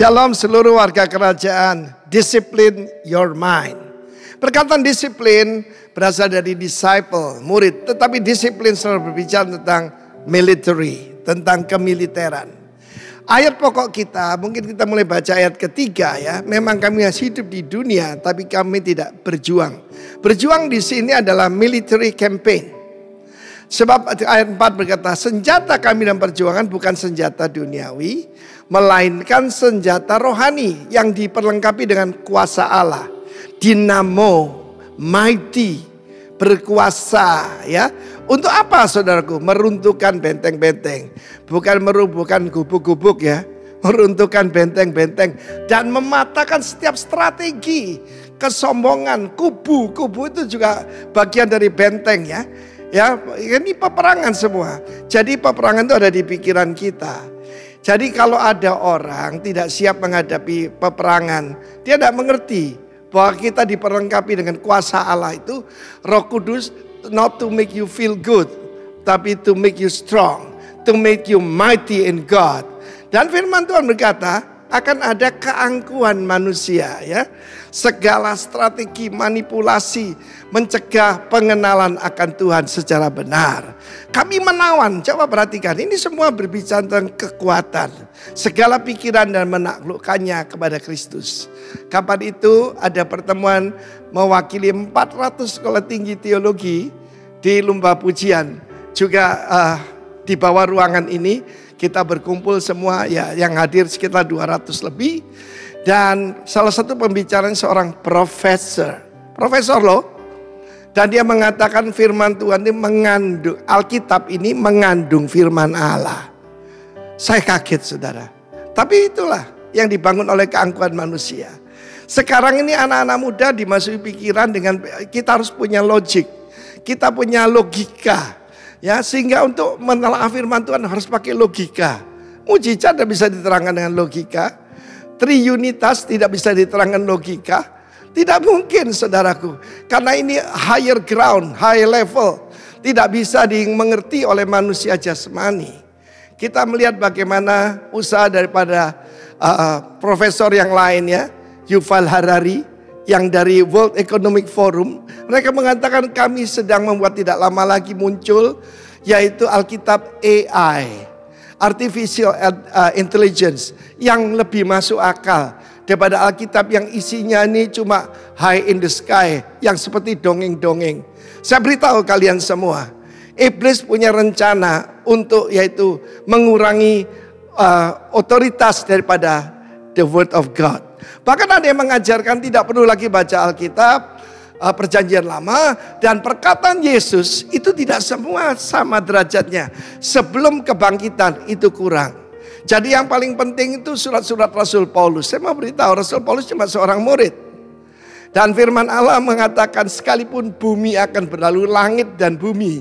Shalom seluruh warga kerajaan. Discipline your mind. Perkataan disiplin berasal dari disciple, murid. Tetapi disiplin selalu berbicara tentang military, tentang kemiliteran. Ayat pokok kita, mungkin kita mulai baca ayat ketiga ya. Memang kami hidup di dunia, tapi kami tidak berjuang. Berjuang di sini adalah military campaign. Sebab ayat 4 berkata, senjata kami dalam perjuangan bukan senjata duniawi, melainkan senjata rohani yang diperlengkapi dengan kuasa Allah. Dinamo, mighty, berkuasa ya. Untuk apa saudaraku? Meruntuhkan benteng-benteng. Bukan merubuhkan gubuk-gubuk ya. Meruntuhkan benteng-benteng. Dan mematahkan setiap strategi kesombongan. Kubu itu juga bagian dari benteng ya. Ya, ini peperangan semua. Jadi peperangan itu ada di pikiran kita. Jadi kalau ada orang tidak siap menghadapi peperangan, dia tidak mengerti bahwa kita diperlengkapi dengan kuasa Allah itu, Roh Kudus, not to make you feel good, tapi to make you strong, to make you mighty in God. Dan firman Tuhan berkata, akan ada keangkuhan manusia ya. Segala strategi manipulasi mencegah pengenalan akan Tuhan secara benar. Kami menawan, coba perhatikan, ini semua berbicara tentang kekuatan. Segala pikiran dan menaklukkannya kepada Kristus. Kapan itu ada pertemuan mewakili 400 sekolah tinggi teologi di Lumba Pujian. Juga di bawah ruangan ini kita berkumpul semua ya, yang hadir sekitar 200 lebih. Dan salah satu pembicaraan seorang profesor loh. Dan dia mengatakan firman Tuhan ini mengandung, Alkitab ini mengandung firman Allah. Saya kaget saudara. Tapi itulah yang dibangun oleh keangkuhan manusia. Sekarang ini anak-anak muda dimasuki pikiran dengan kita harus punya logik. Kita punya logika. Ya, sehingga untuk menelaah firman Tuhan harus pakai logika. Mujizat tidak bisa diterangkan dengan logika. Triunitas tidak bisa diterangkan logika. Tidak mungkin saudaraku. Karena ini higher ground, high level. Tidak bisa dimengerti oleh manusia jasmani. Kita melihat bagaimana usaha daripada profesor yang lain ya. Yuval Harari yang dari World Economic Forum. Mereka mengatakan kami sedang membuat tidak lama lagi muncul. Yaitu Alkitab AI. Artificial intelligence yang lebih masuk akal daripada Alkitab yang isinya ini cuma high in the sky yang seperti dongeng-dongeng. Saya beritahu kalian semua, iblis punya rencana untuk yaitu mengurangi otoritas daripada the word of God. Bahkan ada yang mengajarkan tidak perlu lagi baca Alkitab, Perjanjian Lama, dan perkataan Yesus itu tidak semua sama derajatnya. Sebelum kebangkitan itu kurang. Jadi yang paling penting itu surat-surat Rasul Paulus. Saya mau beritahu, Rasul Paulus cuma seorang murid. Dan firman Allah mengatakan sekalipun bumi akan berlalu, langit dan bumi,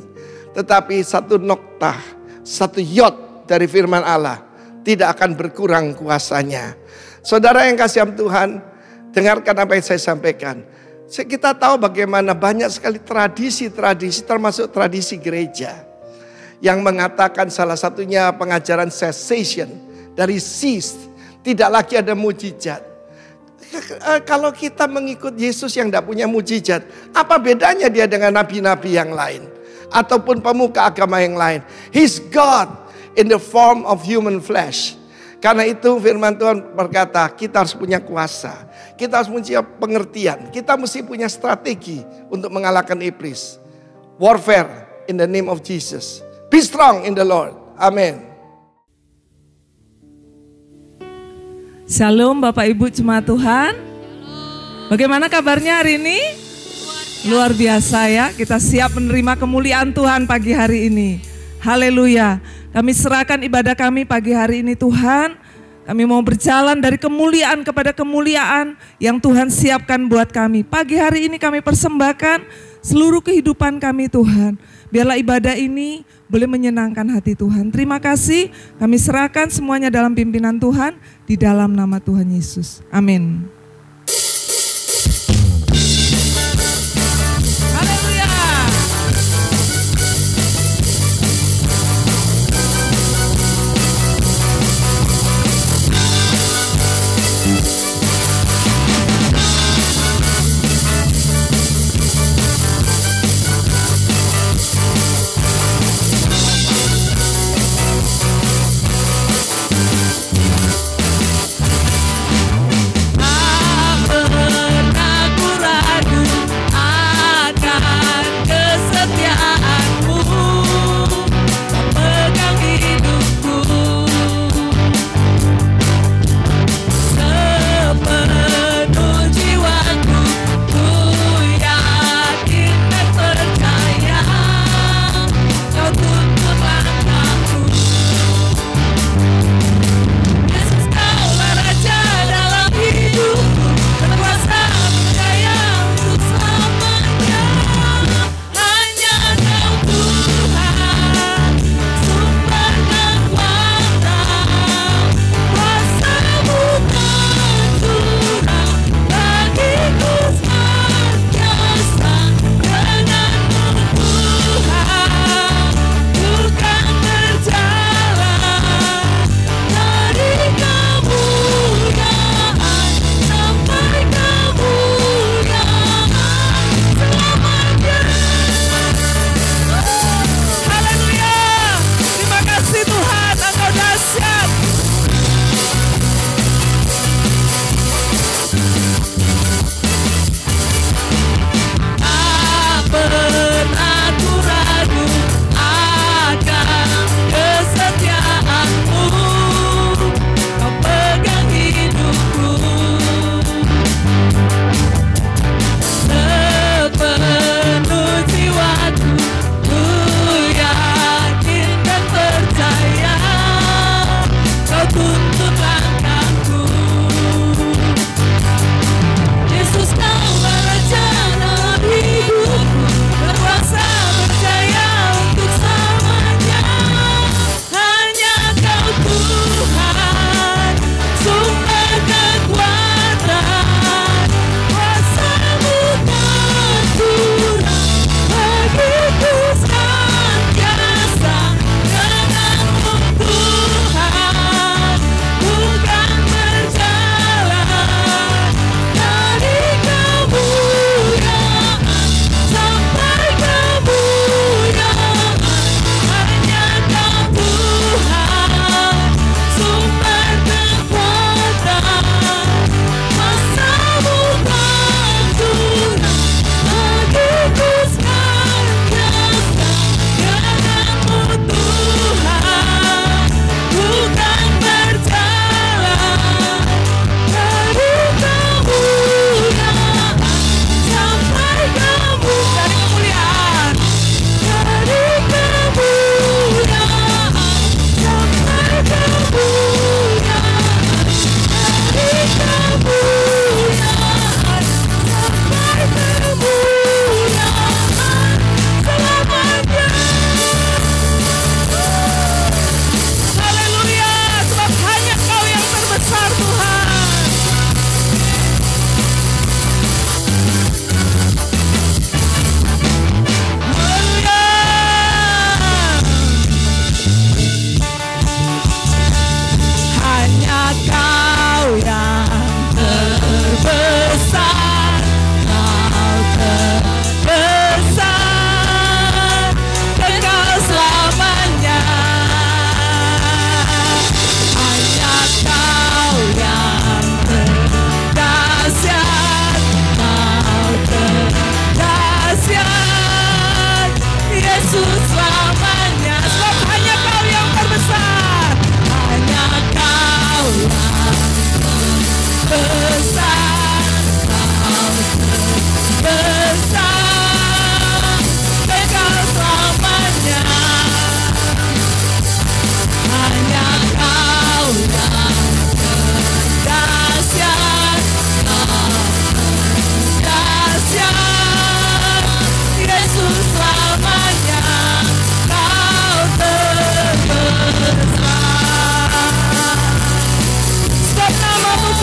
tetapi satu noktah, satu yod dari firman Allah tidak akan berkurang kuasanya. Saudara yang kasih Tuhan, dengarkan apa yang saya sampaikan. Kita tahu bagaimana banyak sekali tradisi-tradisi termasuk tradisi gereja yang mengatakan salah satunya pengajaran cessation dari cease, tidak lagi ada mujizat. Kalau kita mengikut Yesus yang tidak punya mujizat, apa bedanya dia dengan nabi-nabi yang lain ataupun pemuka agama yang lain? He's God in the form of human flesh. Karena itu firman Tuhan berkata kita harus punya kuasa. Kita harus punya pengertian. Kita mesti punya strategi untuk mengalahkan iblis. Warfare in the name of Jesus. Be strong in the Lord. Amin. Shalom Bapak Ibu Jemaat Tuhan. Bagaimana kabarnya hari ini? Luar biasa ya. Kita siap menerima kemuliaan Tuhan pagi hari ini. Haleluya. Kami serahkan ibadah kami pagi hari ini Tuhan. Kami mau berjalan dari kemuliaan kepada kemuliaan yang Tuhan siapkan buat kami. Pagi hari ini kami persembahkan seluruh kehidupan kami Tuhan. Biarlah ibadah ini boleh menyenangkan hati Tuhan. Terima kasih, kami serahkan semuanya dalam pimpinan Tuhan. Di dalam nama Tuhan Yesus. Amin.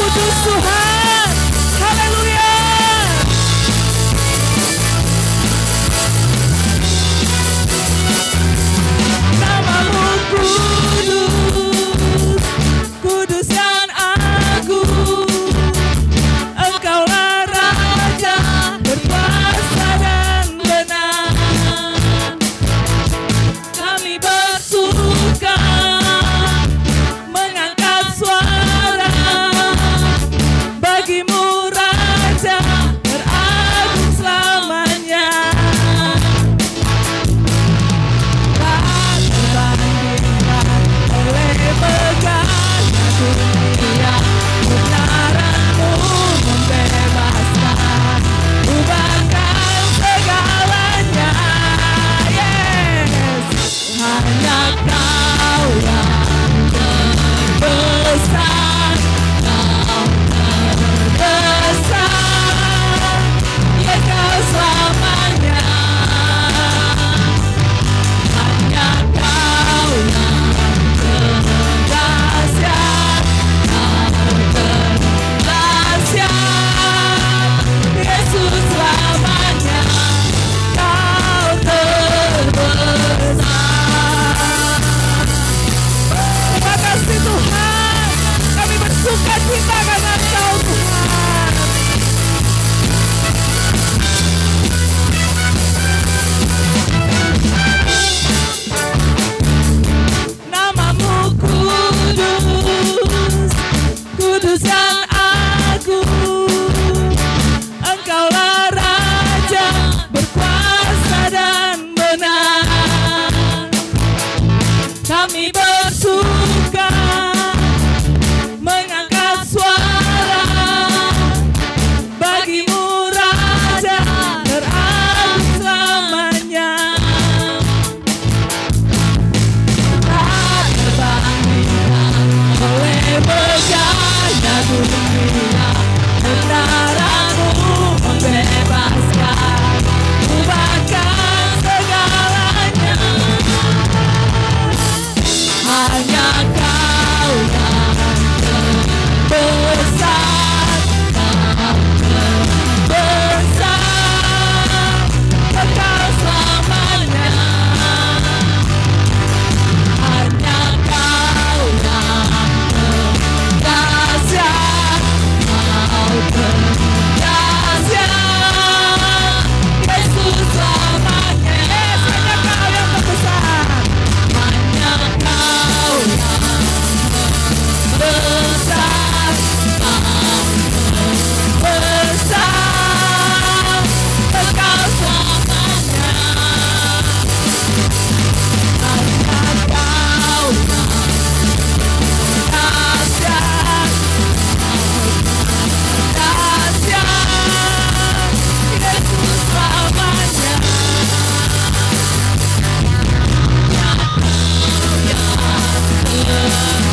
kudus Tuhan. Haleluya. Namamu kudus, kudus yang agung. Engkaulah Raja berkuasa dan benar. Kami bersuka mengangkat suara bagimu Raja beragung selamanya. Tak terbandingkan oleh megahnya dunia, kebenaranmu membebaskan, ubahkan segalanya. Yes, hanya Kau yang terbesar, Kau terbesar, ya Kau selamanya. Hanya Kau yang terdahsyat, Kau terdahsyat, Yesus selamanya. Kau terbesar. Terima kasih Tuhan, kami bersuka cita karena Kau Tuhan. Namamu kudus, kudus yang agung. Engkaulah Raja berkuasa dan benar. Kami bersuka mengangkat suara bagimu Raja beragung selamanya. Tak terbandingkan oleh megahnya dunia, kebenaranmu membebaskan, ubahkan segalanya. Hanya Kau yang terbesar, Kau terbesar, Kekal selamanya. Hanya Kau yang terdahsyat, Kau terdahsyat, Yesus selamanya. Yes, hanya Kau yang terbesar. Hanya Kau yang besar, Kau besar, Kekal selamanya. Hanya Kau yang dahsyat, dahsyat, Yesus selamanya.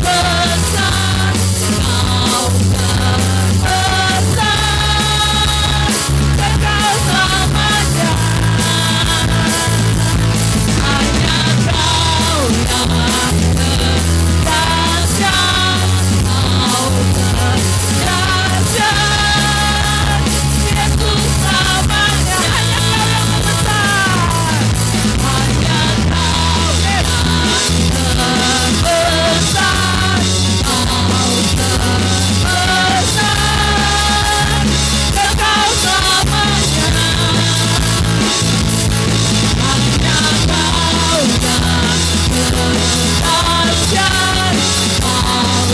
Besar, Kau terbesar, Kekal selamanya. Hanya Kau yang terdahsyat, Kau terdahsyat, Yesus selamanya. Hanya Kau yang terbesar. Hanya Kau yang terbesar, Kau terbesar, Kekal selamanya. Hanya Kau yang terdahsyat, Kau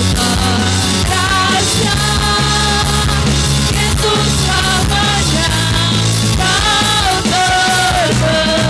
terdahsyat, Yesus selamanya. Kau terbesar.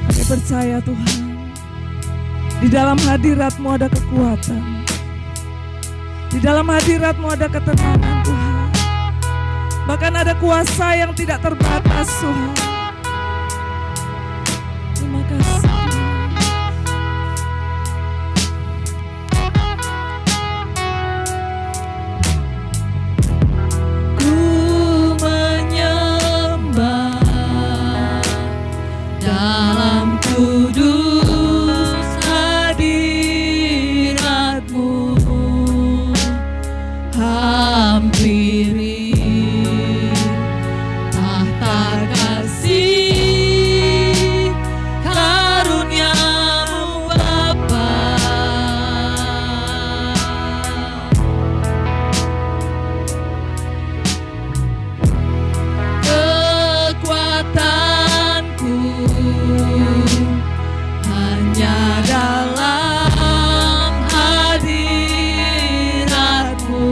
Kau percaya Tuhan, di dalam hadirat-Mu ada kekuatan, di dalam hadirat-Mu ada ketenangan Tuhan. Bahkan ada kuasa yang tidak terbatas, Tuhan. Terima kasih. Ku menyembah dalam kudus hadirat-Mu, hampiri tahta kasih karunia-Mu Bapa. Kekuatanku hanya dalam hadirat-Mu,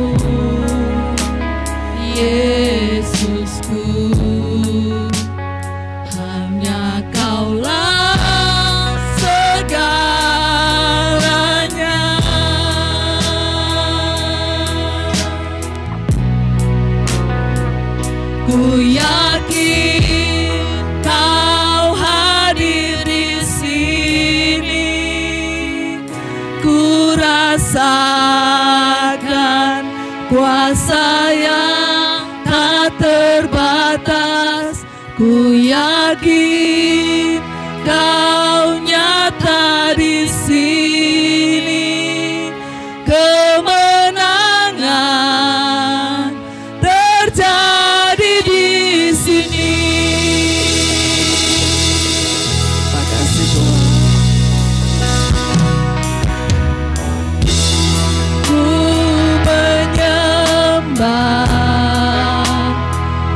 Yesusku. Hanya Kaulah segalanya. Ku yakin Kau hadir di sini. Ku rasakan kuasa yang tak terbatas. Ku yakin Kau nyata di sini. Kemenangan terjadi di sini. Terima kasih Tuhan. Ku menyembah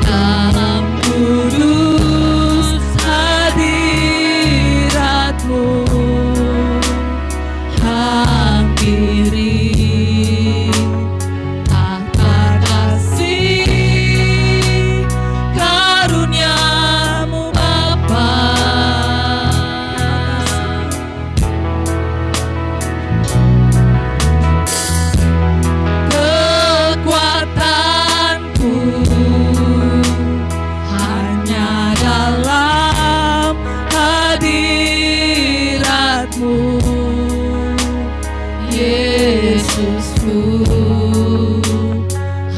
dalam kudus hadirat-Mu, hampiri tahta kasih karunia-Mu Bapa. Kekuatanku hanya dalam hadirat-Mu, Yesusku.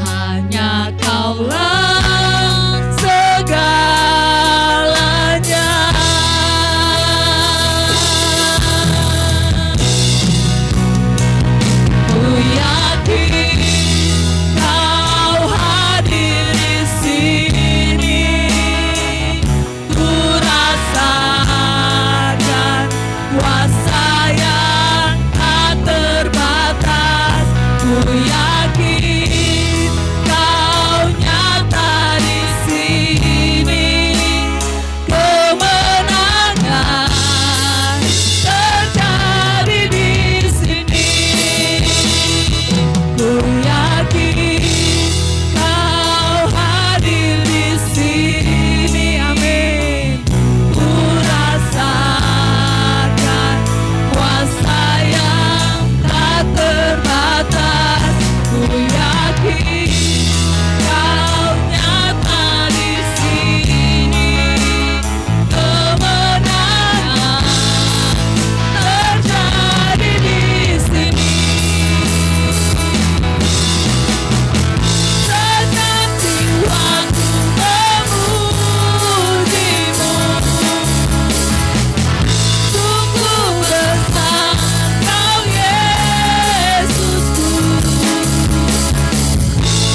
Hanya Kaulah segalanya. Ku yakin Kau hadir di sini. Ku rasakan kuasa yang tak terbatas. Ku yakin Kau nyata di sini. Kemenangan terjadi di sini. Ku yakin Kau hadir di sini. Amin. Ku rasakan kuasa yang tak terbatas. Ku yakin Kau nyata di sini. Kemenangan terjadi di sini. Setiap jiwaku memuji-Mu, sungguh besar Kau Yesusku.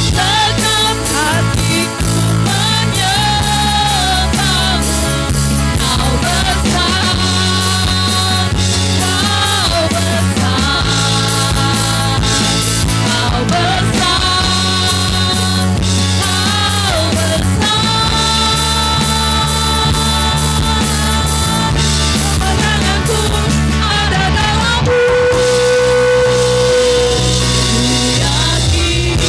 Setiap hatiku menyembah-Mu. Kau besar, Kau besar, Kau besar, Kau besar. Kemenanganku ada dalam-Mu. Ku yakin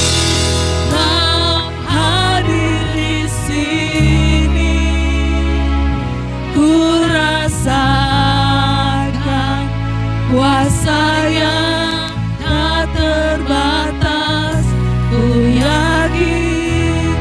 Kau hadir di sini. Ku rasakan kuasa yang tak terbatas. Ku yakin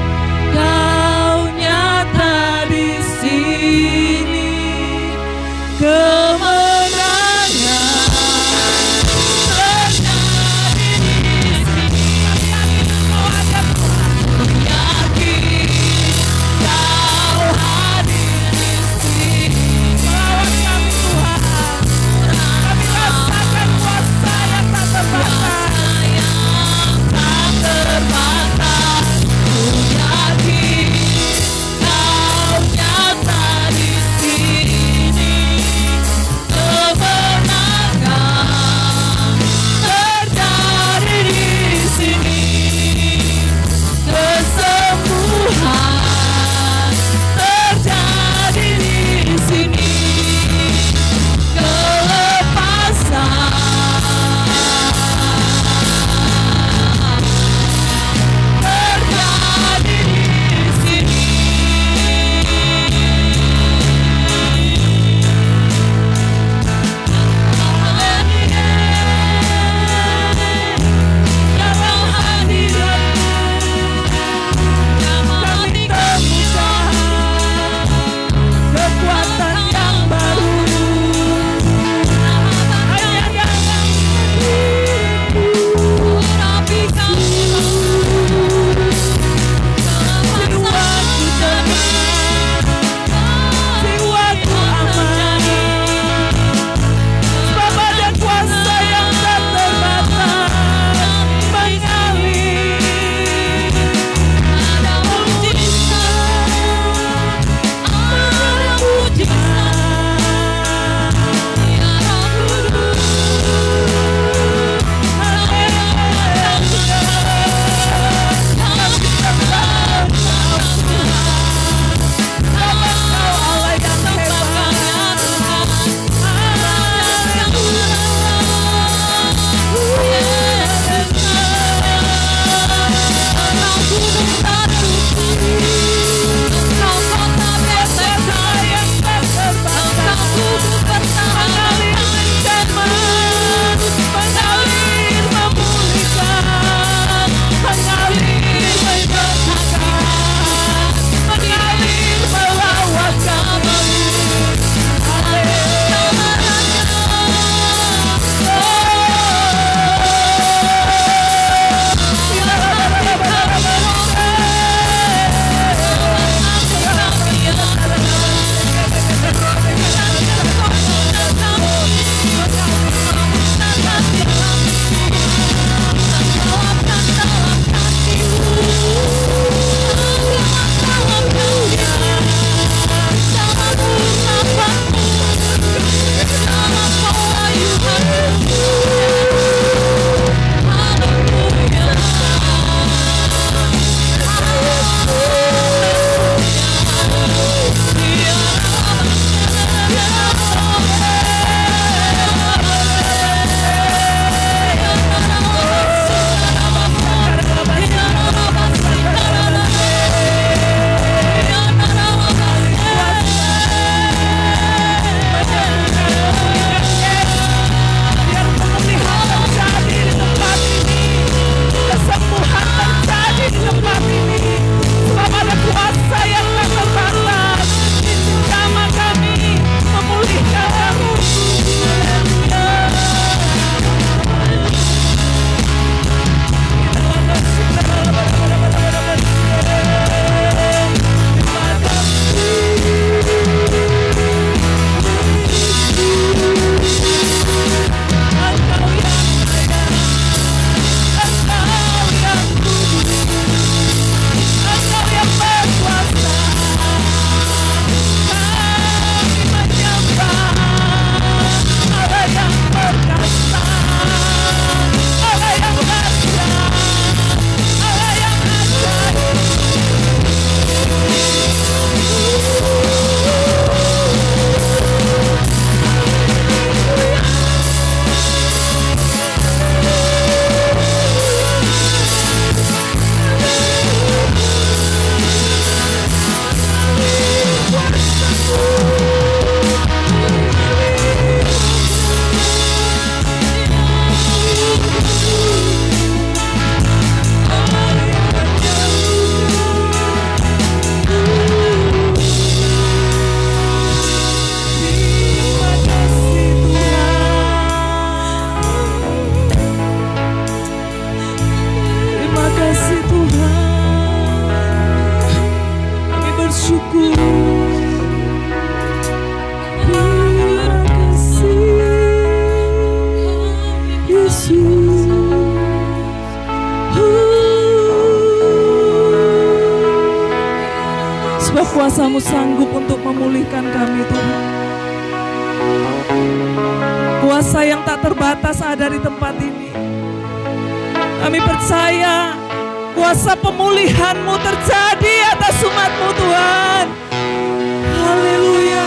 kuasa-Mu sanggup untuk memulihkan kami Tuhan. Kuasa yang tak terbatas ada di tempat ini. Kami percaya kuasa pemulihan-Mu terjadi atas umat-Mu Tuhan. Haleluya.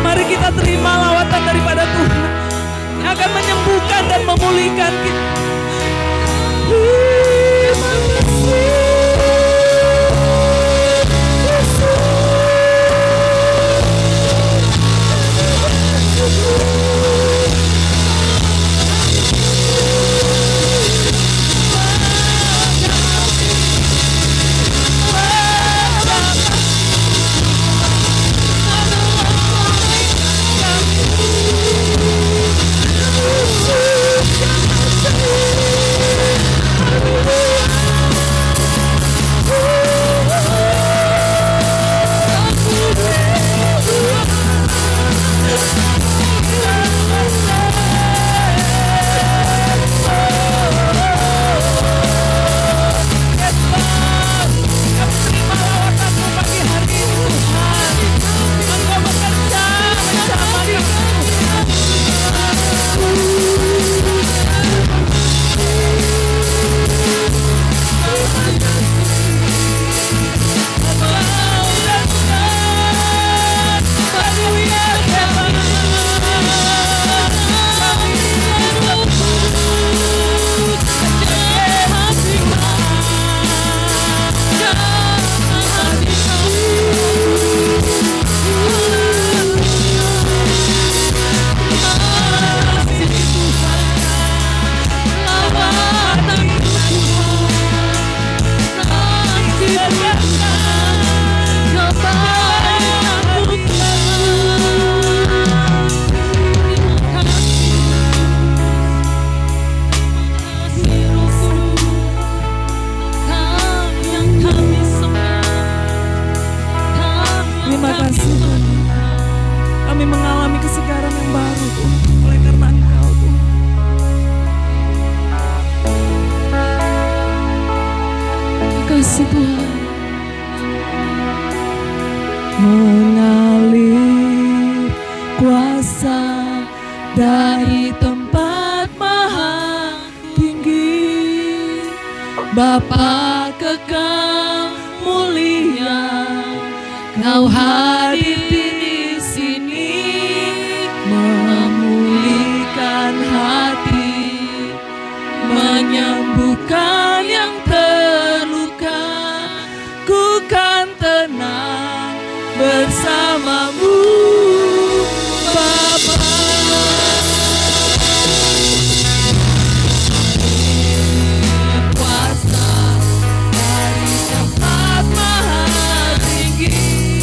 Mari kita terima lawatan daripada Tuhan yang akan menyembuhkan dan memulihkan kita. Terima kasih. kasih Tuhan mengalir kuasa dari tempat maha tinggi, Bapa kekal mulia, Kau hadir di sini, memulihkan hati, menyembuhkan yang terluka. Ku kan tenang bersamamu, Bapa. Kuasa dari tempat maha tinggi,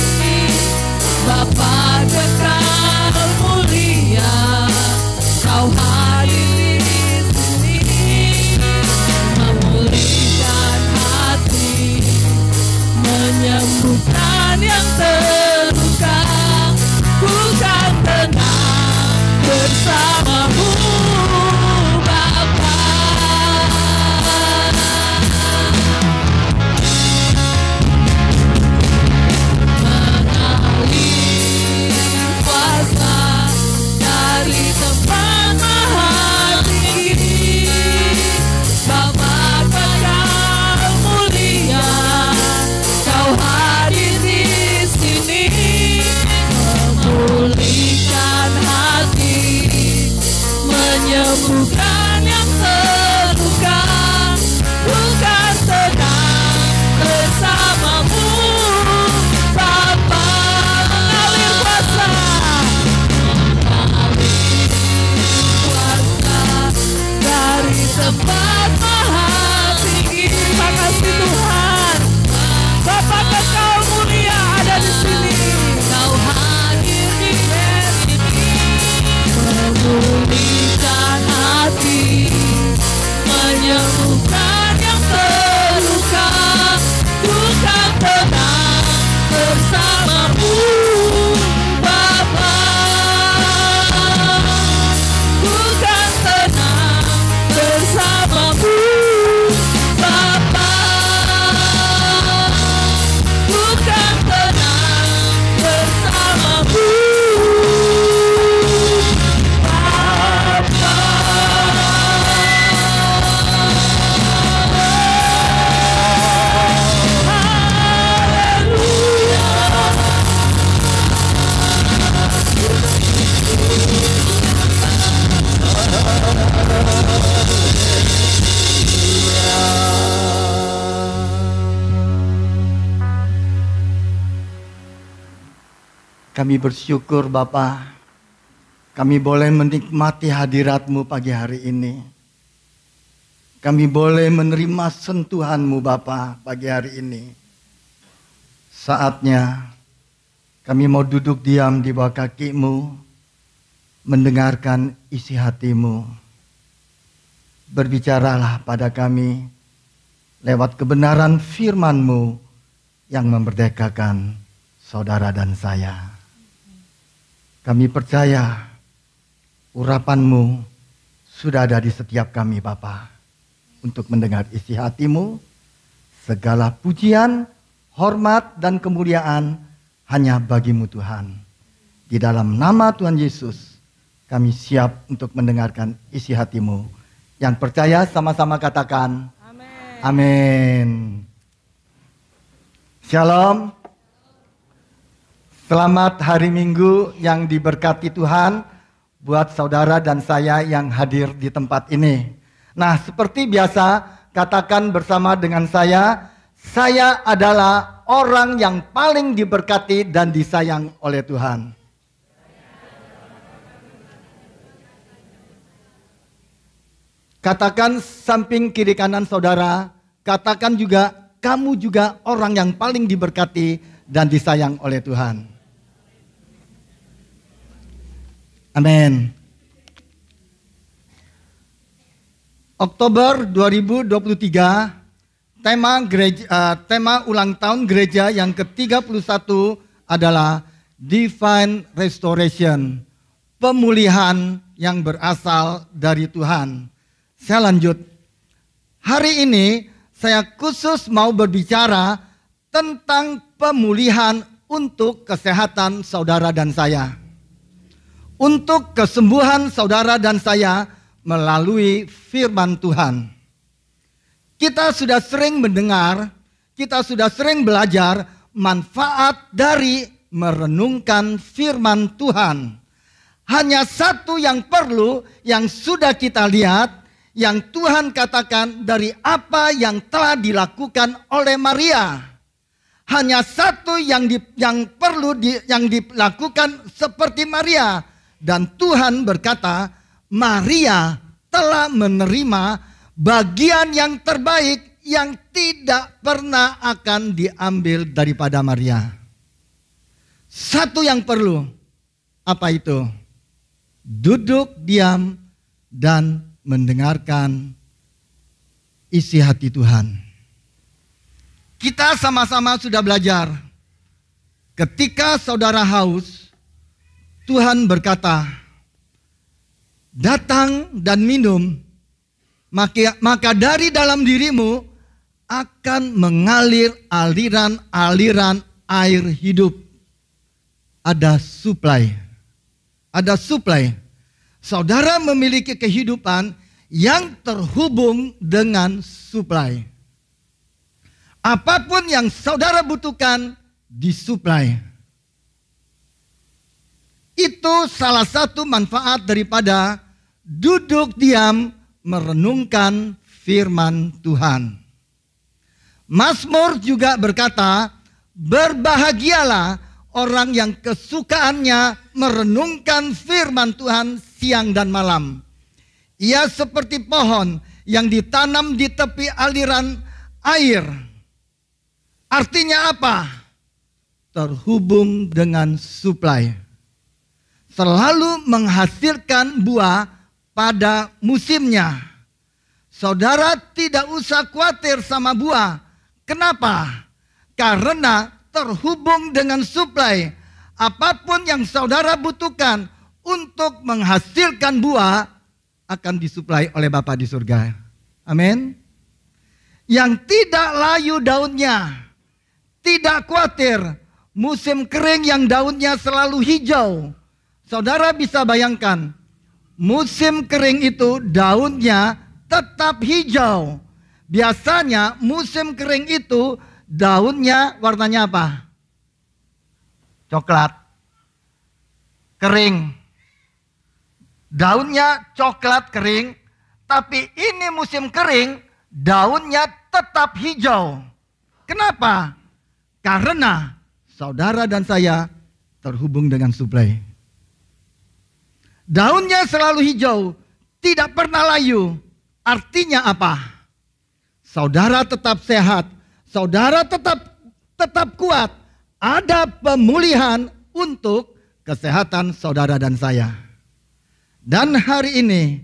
Kami bersyukur Bapa, kami boleh menikmati hadirat-Mu pagi hari ini. Kami boleh menerima sentuhan-Mu Bapa pagi hari ini. Saatnya kami mau duduk diam di bawah kaki-Mu, mendengarkan isi hati-Mu. Berbicaralah pada kami lewat kebenaran firman-Mu yang memerdekakan saudara dan saya. Kami percaya urapan-Mu sudah ada di setiap kami Bapa, untuk mendengar isi hati-Mu. Segala pujian, hormat, dan kemuliaan hanya bagi-Mu Tuhan. Di dalam nama Tuhan Yesus, kami siap untuk mendengarkan isi hati-Mu. Yang percaya sama-sama katakan, amin. Amin. Shalom. Selamat hari Minggu yang diberkati Tuhan buat saudara dan saya yang hadir di tempat ini. Nah, seperti biasa, katakan bersama dengan saya adalah orang yang paling diberkati dan disayang oleh Tuhan. Katakan samping kiri kanan saudara, katakan juga kamu juga orang yang paling diberkati dan disayang oleh Tuhan. Amin. Oktober 2023, tema ulang tahun gereja yang ke-31 adalah Divine Restoration, pemulihan yang berasal dari Tuhan. Saya lanjut. Hari ini saya khusus mau berbicara tentang pemulihan untuk kesehatan saudara dan saya. Untuk kesembuhan saudara dan saya melalui firman Tuhan. Kita sudah sering mendengar, kita sudah sering belajar manfaat dari merenungkan firman Tuhan. Hanya satu yang perlu, yang sudah kita lihat, yang Tuhan katakan dari apa yang telah dilakukan oleh Maria. Hanya satu yang perlu dilakukan seperti Maria. Dan Tuhan berkata, Maria telah menerima bagian yang terbaik yang tidak pernah akan diambil daripada Maria. Satu yang perlu, apa itu? Duduk diam dan mendengarkan isi hati Tuhan. Kita sama-sama sudah belajar. Ketika saudara haus, Tuhan berkata, datang dan minum, maka dari dalam dirimu akan mengalir aliran-aliran air hidup. Ada supply. Ada supply. Saudara memiliki kehidupan yang terhubung dengan supply. Apapun yang saudara butuhkan, disuplai. Itu salah satu manfaat daripada duduk diam merenungkan firman Tuhan. Mazmur juga berkata, berbahagialah orang yang kesukaannya merenungkan firman Tuhan siang dan malam. Ia seperti pohon yang ditanam di tepi aliran air. Artinya apa? Terhubung dengan supply. Selalu menghasilkan buah pada musimnya. Saudara tidak usah khawatir sama buah. Kenapa? Karena terhubung dengan supply. Apapun yang saudara butuhkan untuk menghasilkan buah akan disuplai oleh Bapa di surga. Amin. Yang tidak layu daunnya, tidak khawatir musim kering yang daunnya selalu hijau. Saudara bisa bayangkan, musim kering itu daunnya tetap hijau. Biasanya musim kering itu daunnya warnanya apa? Coklat. Kering. Daunnya coklat kering, tapi ini musim kering, daunnya tetap hijau. Kenapa? Karena saudara dan saya terhubung dengan suplai. Daunnya selalu hijau, tidak pernah layu. Artinya apa? Saudara tetap sehat, saudara tetap kuat. Ada pemulihan untuk kesehatan saudara dan saya. Dan hari ini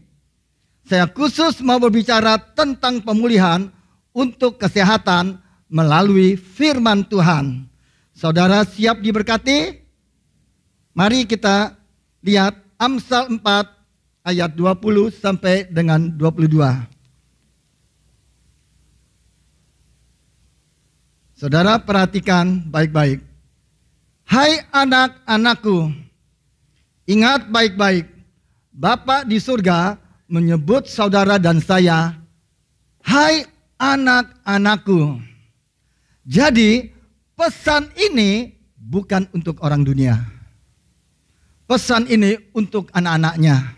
saya khusus mau berbicara tentang pemulihan untuk kesehatan melalui firman Tuhan. Saudara siap diberkati? Mari kita lihat Amsal 4 ayat 20 sampai dengan 22. Saudara perhatikan baik-baik. Hai anak-anakku, ingat baik-baik. Bapa di surga menyebut saudara dan saya, hai anak-anakku. Jadi pesan ini bukan untuk orang dunia. Pesan ini untuk anak-anaknya.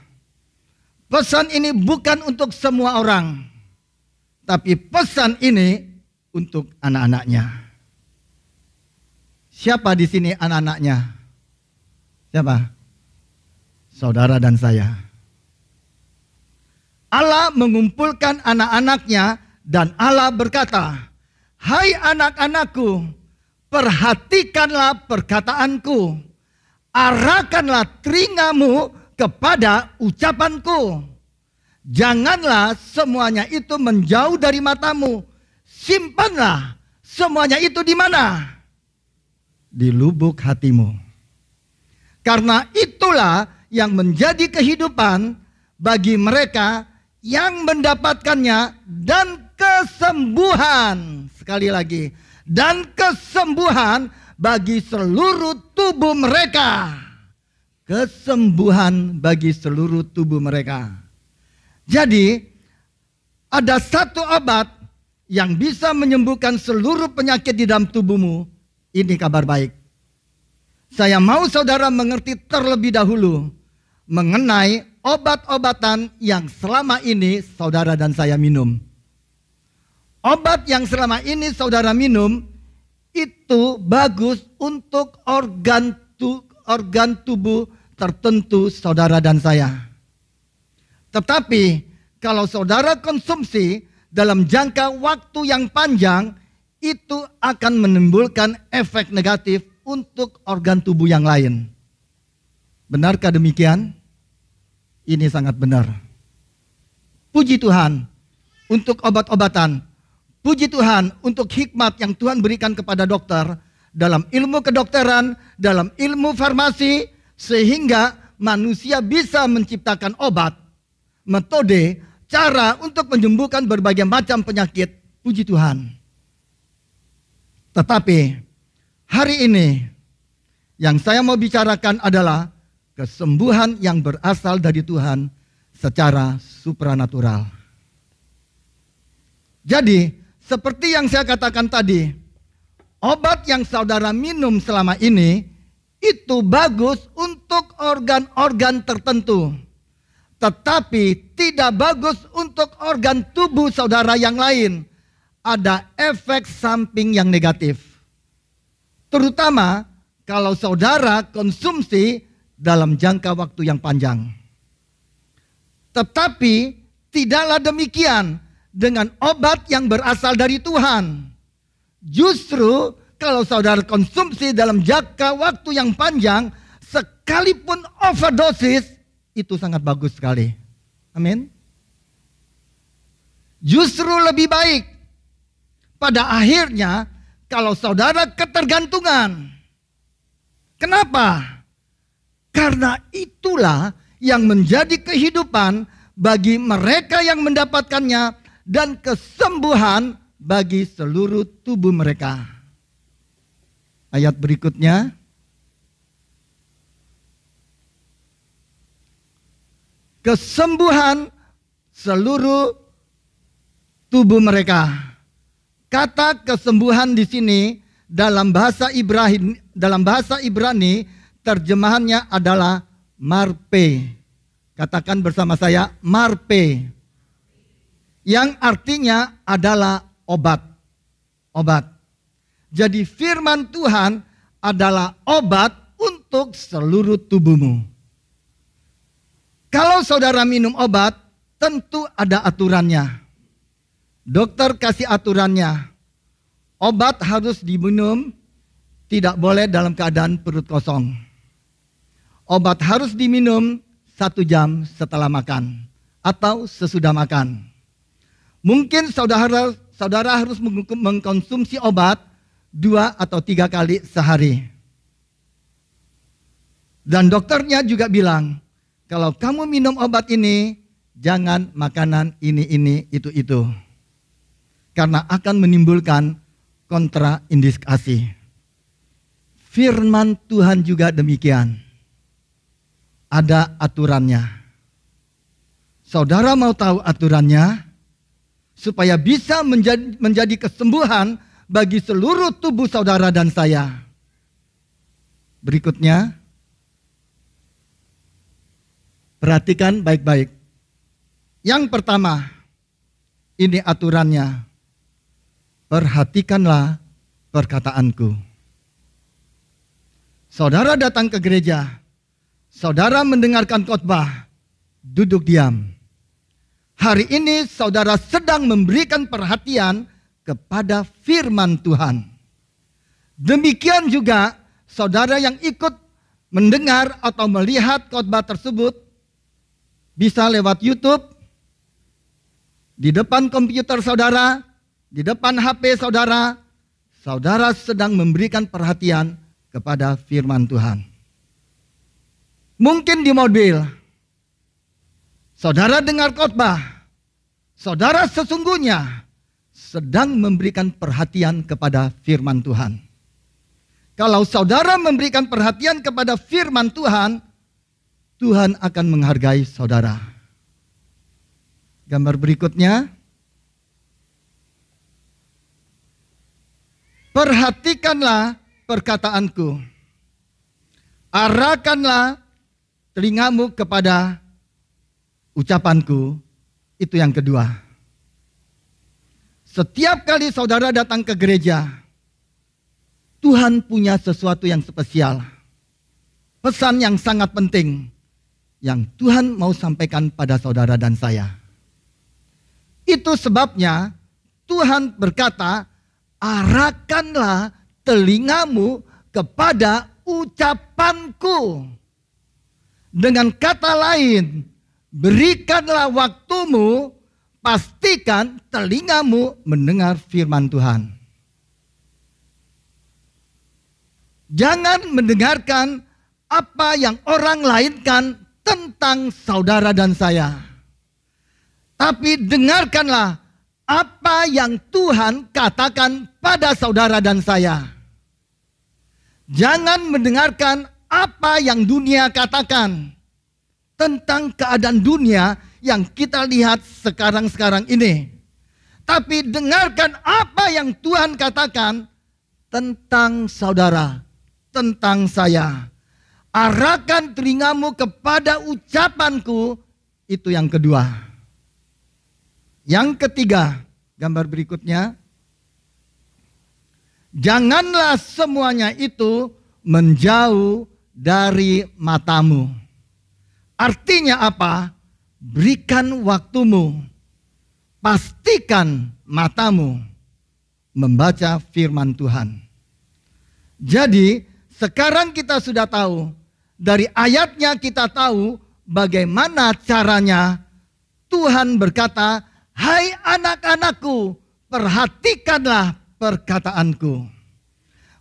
Pesan ini bukan untuk semua orang. Tapi pesan ini untuk anak-anaknya. Siapa di sini anak-anaknya? Siapa? Saudara dan saya. Allah mengumpulkan anak-anaknya dan Allah berkata, hai anak-anakku, perhatikanlah perkataanku, arahkanlah telingamu kepada ucapanku. Janganlah semuanya itu menjauh dari matamu, simpanlah semuanya itu di mana? Di lubuk hatimu. Karena itulah yang menjadi kehidupan bagi mereka yang mendapatkannya dan kesembuhan. Sekali lagi, dan kesembuhan bagi seluruh tubuh mereka. Kesembuhan bagi seluruh tubuh mereka. Jadi, ada satu obat yang bisa menyembuhkan seluruh penyakit di dalam tubuhmu. Ini kabar baik. Saya mau saudara mengerti terlebih dahulu mengenai obat-obatan yang selama ini saudara dan saya minum. Obat yang selama ini saudara minum itu bagus untuk organ tubuh tertentu saudara dan saya. Tetapi kalau saudara konsumsi dalam jangka waktu yang panjang, itu akan menimbulkan efek negatif untuk organ tubuh yang lain. Benarkah demikian? Ini sangat benar. Puji Tuhan untuk obat-obatan. Puji Tuhan untuk hikmat yang Tuhan berikan kepada dokter dalam ilmu kedokteran, dalam ilmu farmasi, sehingga manusia bisa menciptakan obat, metode, cara untuk menyembuhkan berbagai macam penyakit. Puji Tuhan. Tetapi hari ini yang saya mau bicarakan adalah kesembuhan yang berasal dari Tuhan secara supranatural. Jadi, seperti yang saya katakan tadi, obat yang saudara minum selama ini itu bagus untuk organ-organ tertentu. Tetapi tidak bagus untuk organ tubuh saudara yang lain. Ada efek samping yang negatif. Terutama kalau saudara konsumsi dalam jangka waktu yang panjang. Tetapi tidaklah demikian dengan obat yang berasal dari Tuhan. Justru kalau saudara konsumsi dalam jangka waktu yang panjang, sekalipun overdosis, itu sangat bagus sekali. Amin. Justru lebih baik pada akhirnya kalau saudara ketergantungan. Kenapa? Karena itulah yang menjadi kehidupan bagi mereka yang mendapatkannya dan kesembuhan bagi seluruh tubuh mereka. Ayat berikutnya. Kesembuhan seluruh tubuh mereka. Kata kesembuhan di sini dalam bahasa Ibrani terjemahannya adalah marpe. Katakan bersama saya, marpe. Yang artinya adalah obat. Obat. Jadi firman Tuhan adalah obat untuk untuk seluruh tubuhmu. Kalau saudara minum obat, tentu ada aturannya. Dokter kasih aturannya. Obat harus diminum, tidak boleh dalam keadaan perut kosong. Obat harus diminum 1 jam setelah makan atau sesudah makan. Mungkin saudara harus mengkonsumsi obat 2 atau 3 kali sehari. Dan dokternya juga bilang, kalau kamu minum obat ini, jangan makanan ini, itu. Karena akan menimbulkan kontraindikasi. Firman Tuhan juga demikian. Ada aturannya. Saudara mau tahu aturannya? Supaya bisa menjadi kesembuhan bagi seluruh tubuh saudara dan saya. Berikutnya, perhatikan baik-baik. Yang pertama, ini aturannya. Perhatikanlah perkataanku. Saudara datang ke gereja, saudara mendengarkan khotbah, duduk diam. Hari ini saudara sedang memberikan perhatian kepada firman Tuhan. Demikian juga saudara yang ikut mendengar atau melihat khotbah tersebut, bisa lewat YouTube, di depan komputer saudara, di depan HP saudara, saudara sedang memberikan perhatian kepada firman Tuhan. Mungkin di mobil, saudara dengar khotbah, saudara sesungguhnya sedang memberikan perhatian kepada firman Tuhan. Kalau saudara memberikan perhatian kepada firman Tuhan, Tuhan akan menghargai saudara. Gambar berikutnya. Perhatikanlah perkataanku. Arahkanlah telingamu kepada ucapanku. Itu yang kedua. Setiap kali saudara datang ke gereja, Tuhan punya sesuatu yang spesial. Pesan yang sangat penting yang Tuhan mau sampaikan pada saudara dan saya. Itu sebabnya Tuhan berkata, arahkanlah telingamu kepada ucapanku. Dengan kata lain, berikanlah waktumu, pastikan telingamu mendengar firman Tuhan. Jangan mendengarkan apa yang orang lainkan tentang saudara dan saya. Tapi dengarkanlah apa yang Tuhan katakan pada saudara dan saya. Jangan mendengarkan apa yang dunia katakan tentang keadaan dunia yang kita lihat sekarang-sekarang ini. Tapi dengarkan apa yang Tuhan katakan tentang saudara, tentang saya. Arahkan telingamu kepada ucapanku, itu yang kedua. Yang ketiga, gambar berikutnya. Janganlah semuanya itu menjauh dari matamu. Artinya apa? Berikan waktumu. Pastikan matamu membaca firman Tuhan. Jadi sekarang kita sudah tahu. Dari ayatnya kita tahu bagaimana caranya. Tuhan berkata, hai anak-anakku, perhatikanlah perkataanku.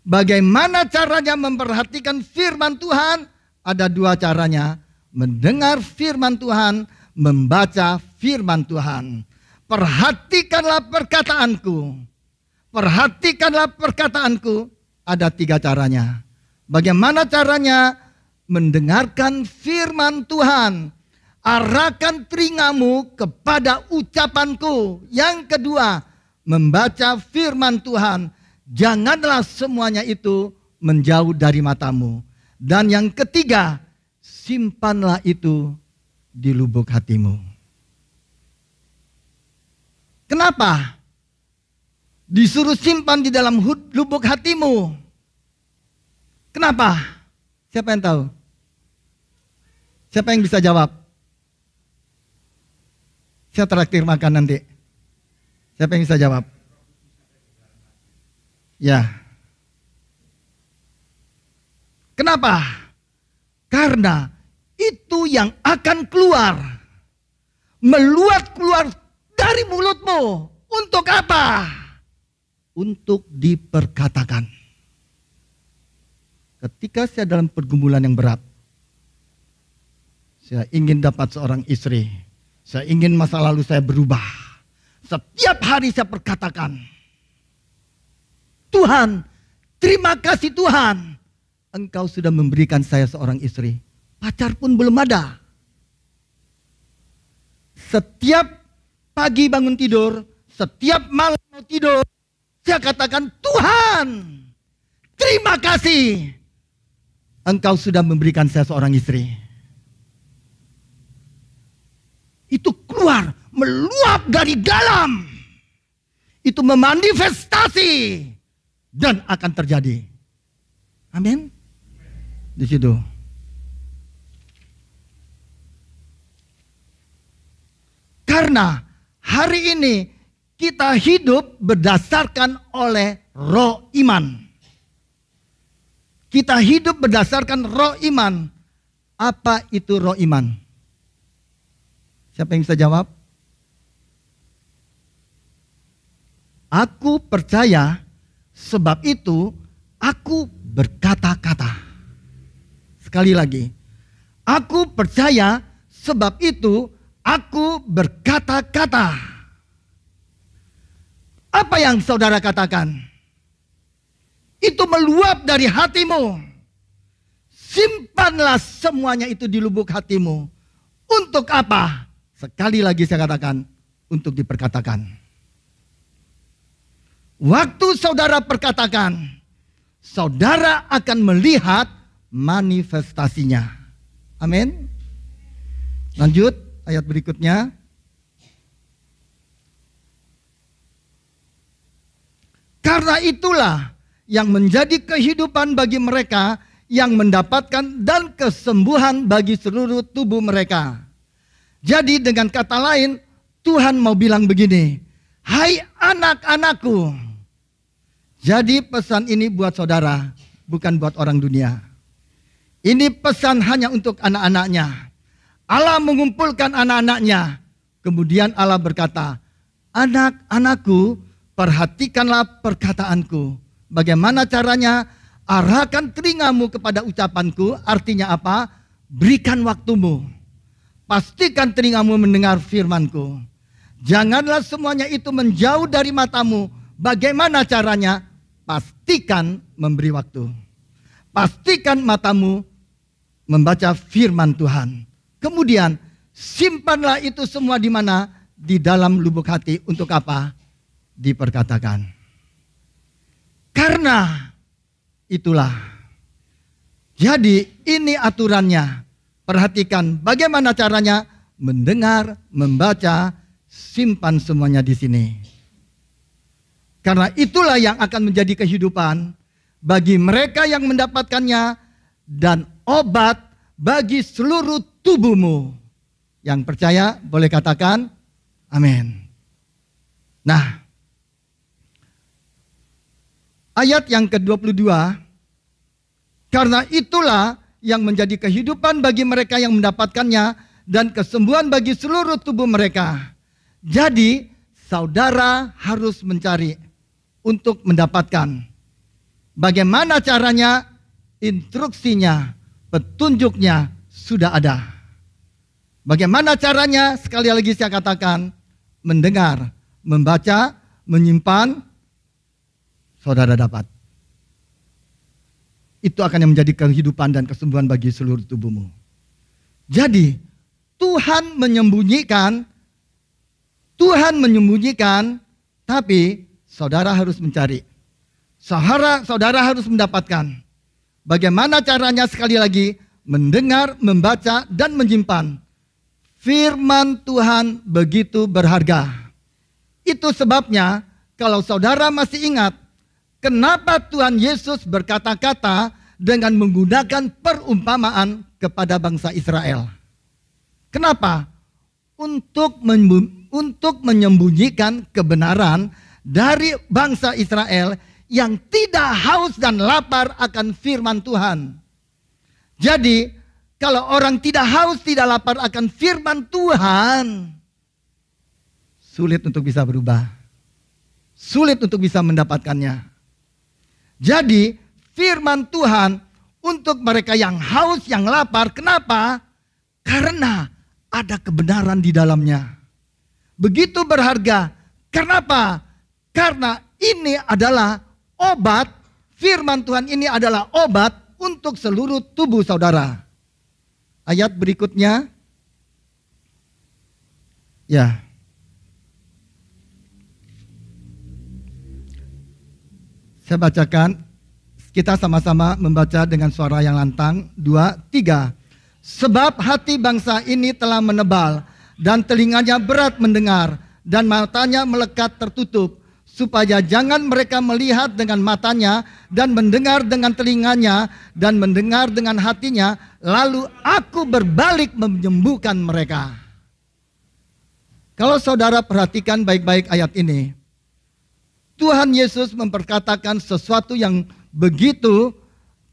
Bagaimana caranya memperhatikan firman Tuhan? Ada 2 caranya. Mendengar firman Tuhan, membaca firman Tuhan. Perhatikanlah perkataanku. Perhatikanlah perkataanku. Ada 3 caranya. Bagaimana caranya? Mendengarkan firman Tuhan. Arahkan telingamu kepada ucapanku. Yang kedua, membaca firman Tuhan. Janganlah semuanya itu menjauh dari matamu. Dan yang ketiga, simpanlah itu di lubuk hatimu. Kenapa? Disuruh simpan di dalam lubuk hatimu. Kenapa? Siapa yang tahu? Siapa yang bisa jawab? Saya traktir makan nanti. Siapa yang bisa jawab? Ya. Kenapa? Karena itu yang akan keluar. Meluap keluar dari mulutmu. Untuk apa? Untuk diperkatakan. Ketika saya dalam pergumulan yang berat, saya ingin dapat seorang istri. Saya ingin masa lalu saya berubah. Setiap hari saya perkatakan, Tuhan, terima kasih Tuhan. Engkau sudah memberikan saya seorang istri. Pacar pun belum ada. Setiap pagi bangun tidur, setiap malam mau tidur, saya katakan, Tuhan, terima kasih. Engkau sudah memberikan saya seorang istri. Itu keluar, meluap dari dalam. Itu memanifestasi dan akan terjadi. Amin. Di situ. Karena hari ini kita hidup berdasarkan oleh roh iman. Kita hidup berdasarkan roh iman. Apa itu roh iman? Siapa yang bisa jawab? Aku percaya, sebab itu aku berkata-kata. Sekali lagi. Aku percaya, sebab itu aku berkata-kata. Apa yang saudara katakan? Itu meluap dari hatimu. Simpanlah semuanya itu di lubuk hatimu. Untuk apa? Sekali lagi saya katakan, untuk diperkatakan. Waktu saudara perkatakan, saudara akan melihat manifestasinya. Amin. Lanjut ayat berikutnya. Karena itulah yang menjadi kehidupan bagi mereka yang mendapatkan dan kesembuhan bagi seluruh tubuh mereka. Jadi dengan kata lain, Tuhan mau bilang begini, hai anak-anakku. Jadi pesan ini buat saudara, bukan buat orang dunia. Ini pesan hanya untuk anak-anaknya. Allah mengumpulkan anak-anaknya. Kemudian Allah berkata, anak-anakku, perhatikanlah perkataanku. Bagaimana caranya? Arahkan telingamu kepada ucapanku. Artinya apa? Berikan waktumu. Pastikan telingamu mendengar firmanku. Janganlah semuanya itu menjauh dari matamu. Bagaimana caranya? Pastikan memberi waktu. Pastikan matamu membaca firman Tuhan. Kemudian simpanlah itu semua di mana? Di dalam lubuk hati. Untuk apa? Diperkatakan. Karena itulah. Jadi ini aturannya. Perhatikan bagaimana caranya. Mendengar, membaca, simpan semuanya di sini. Karena itulah yang akan menjadi kehidupan bagi mereka yang mendapatkannya dan obat bagi seluruh tubuhmu. Yang percaya boleh katakan amin. Nah, ayat yang ke-22, karena itulah yang menjadi kehidupan bagi mereka yang mendapatkannya dan kesembuhan bagi seluruh tubuh mereka. Jadi saudara harus mencari untuk mendapatkan. Bagaimana caranya? Instruksinya, petunjuknya sudah ada. Bagaimana caranya? Sekali lagi saya katakan, mendengar, membaca, menyimpan, saudara dapat. Itu akan yang menjadi kehidupan dan kesembuhan bagi seluruh tubuhmu. Jadi Tuhan menyembunyikan, tapi saudara harus mencari. Saudara harus mendapatkan. Bagaimana caranya? Sekali lagi, mendengar, membaca, dan menyimpan. Firman Tuhan begitu berharga. Itu sebabnya kalau saudara masih ingat, kenapa Tuhan Yesus berkata-kata dengan menggunakan perumpamaan kepada bangsa Israel. Kenapa? Untuk menyembunyikan kebenaran dari bangsa Israel yang tidak haus dan lapar akan firman Tuhan. Jadi, kalau orang tidak haus, tidak lapar akan firman Tuhan, sulit untuk bisa berubah. Sulit untuk bisa mendapatkannya. Jadi, firman Tuhan untuk mereka yang haus, yang lapar. Kenapa? Karena ada kebenaran di dalamnya. Begitu berharga. Kenapa? Karena ini adalah obat. Firman Tuhan ini adalah obat untuk seluruh tubuh saudara. Ayat berikutnya. Ya. Saya bacakan. Kita sama-sama membaca dengan suara yang lantang. 2, 3. Sebab hati bangsa ini telah menebal, dan telinganya berat mendengar, dan matanya melekat tertutup, supaya jangan mereka melihat dengan matanya, dan mendengar dengan telinganya, dan mendengar dengan hatinya, lalu aku berbalik menyembuhkan mereka. Kalau saudara perhatikan baik-baik ayat ini, Tuhan Yesus memperkatakan sesuatu yang begitu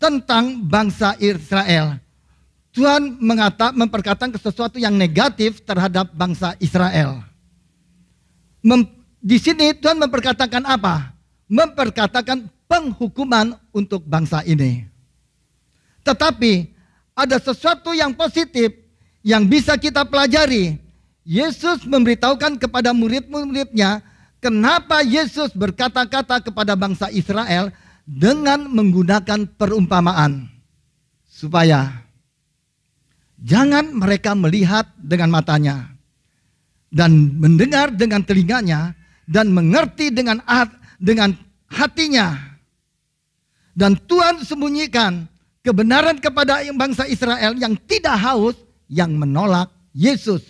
tentang bangsa Israel. Tuhan memperkatakan sesuatu yang negatif terhadap bangsa Israel. Di sini Tuhan memperkatakan apa? Memperkatakan penghukuman untuk bangsa ini. Tetapi ada sesuatu yang positif yang bisa kita pelajari. Yesus memberitahukan kepada murid-muridnya kenapa Yesus berkata-kata kepada bangsa Israel dengan menggunakan perumpamaan. Supaya jangan mereka melihat dengan matanya, dan mendengar dengan telinganya, dan mengerti dengan hatinya. Dan Tuhan sembunyikan kebenaran kepada bangsa Israel yang tidak haus, yang menolak Yesus.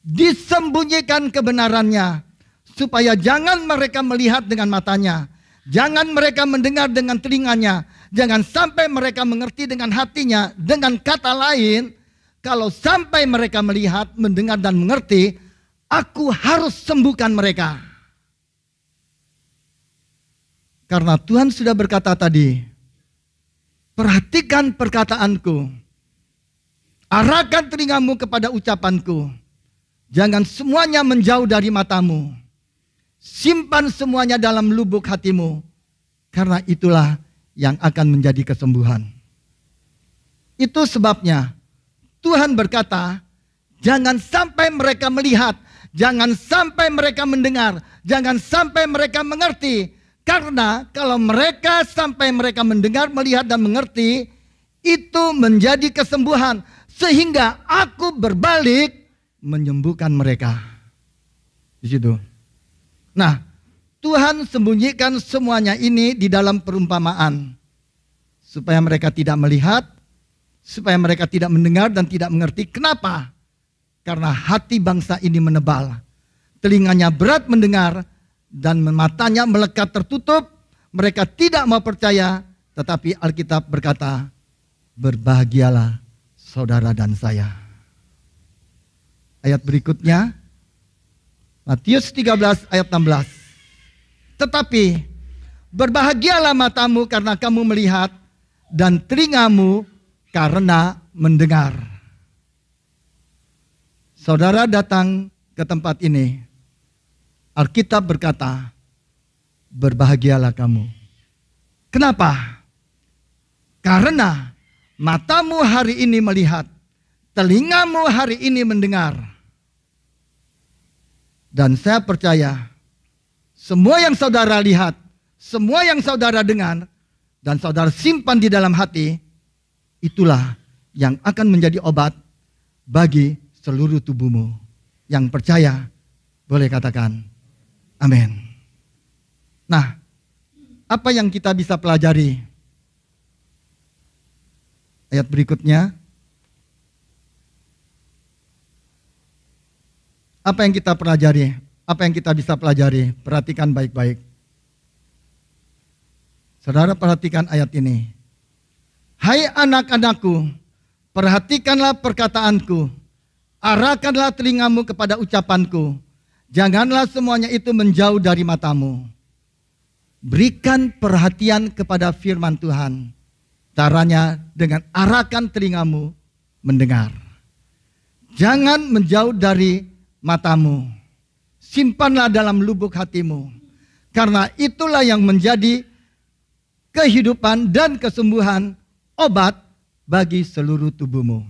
Disembunyikan kebenarannya, supaya jangan mereka melihat dengan matanya, jangan mereka mendengar dengan telinganya, jangan sampai mereka mengerti dengan hatinya. Dengan kata lain, kalau sampai mereka melihat, mendengar dan mengerti, aku harus sembuhkan mereka. Karena Tuhan sudah berkata tadi, perhatikan perkataanku, arahkan telingamu kepada ucapanku, jangan semuanya menjauh dari matamu, simpan semuanya dalam lubuk hatimu, karena itulah yang akan menjadi kesembuhan. Itu sebabnya Tuhan berkata, jangan sampai mereka melihat, jangan sampai mereka mendengar, jangan sampai mereka mengerti. Karena kalau mereka sampai mereka mendengar, melihat dan mengerti, itu menjadi kesembuhan. Sehingga aku berbalik menyembuhkan mereka. Di situ. Nah, Tuhan sembunyikan semuanya ini di dalam perumpamaan. Supaya mereka tidak melihat, supaya mereka tidak mendengar dan tidak mengerti. Kenapa? Karena hati bangsa ini menebal. Telinganya berat mendengar dan matanya melekat tertutup. Mereka tidak mau percaya. Tetapi Alkitab berkata, berbahagialah saudara dan saya. Ayat berikutnya, Matius 13 ayat 16. Tetapi berbahagialah matamu karena kamu melihat, dan telingamu karena mendengar. Saudara datang ke tempat ini, Alkitab berkata, berbahagialah kamu. Kenapa? Karena matamu hari ini melihat, telingamu hari ini mendengar. Dan saya percaya, semua yang saudara lihat, semua yang saudara dengar, dan saudara simpan di dalam hati, itulah yang akan menjadi obat bagi seluruh tubuhmu. Yang percaya, boleh katakan, amin. Nah, apa yang kita bisa pelajari? Ayat berikutnya. Apa yang kita pelajari? Apa yang kita bisa pelajari? Perhatikan baik-baik. Saudara perhatikan ayat ini. Hai anak-anakku, perhatikanlah perkataanku, arahkanlah telingamu kepada ucapanku, janganlah semuanya itu menjauh dari matamu. Berikan perhatian kepada firman Tuhan. Caranya dengan arahkan telingamu mendengar. Jangan menjauh dari matamu. Simpanlah dalam lubuk hatimu. Karena itulah yang menjadi kehidupan dan kesembuhan, obat bagi seluruh tubuhmu.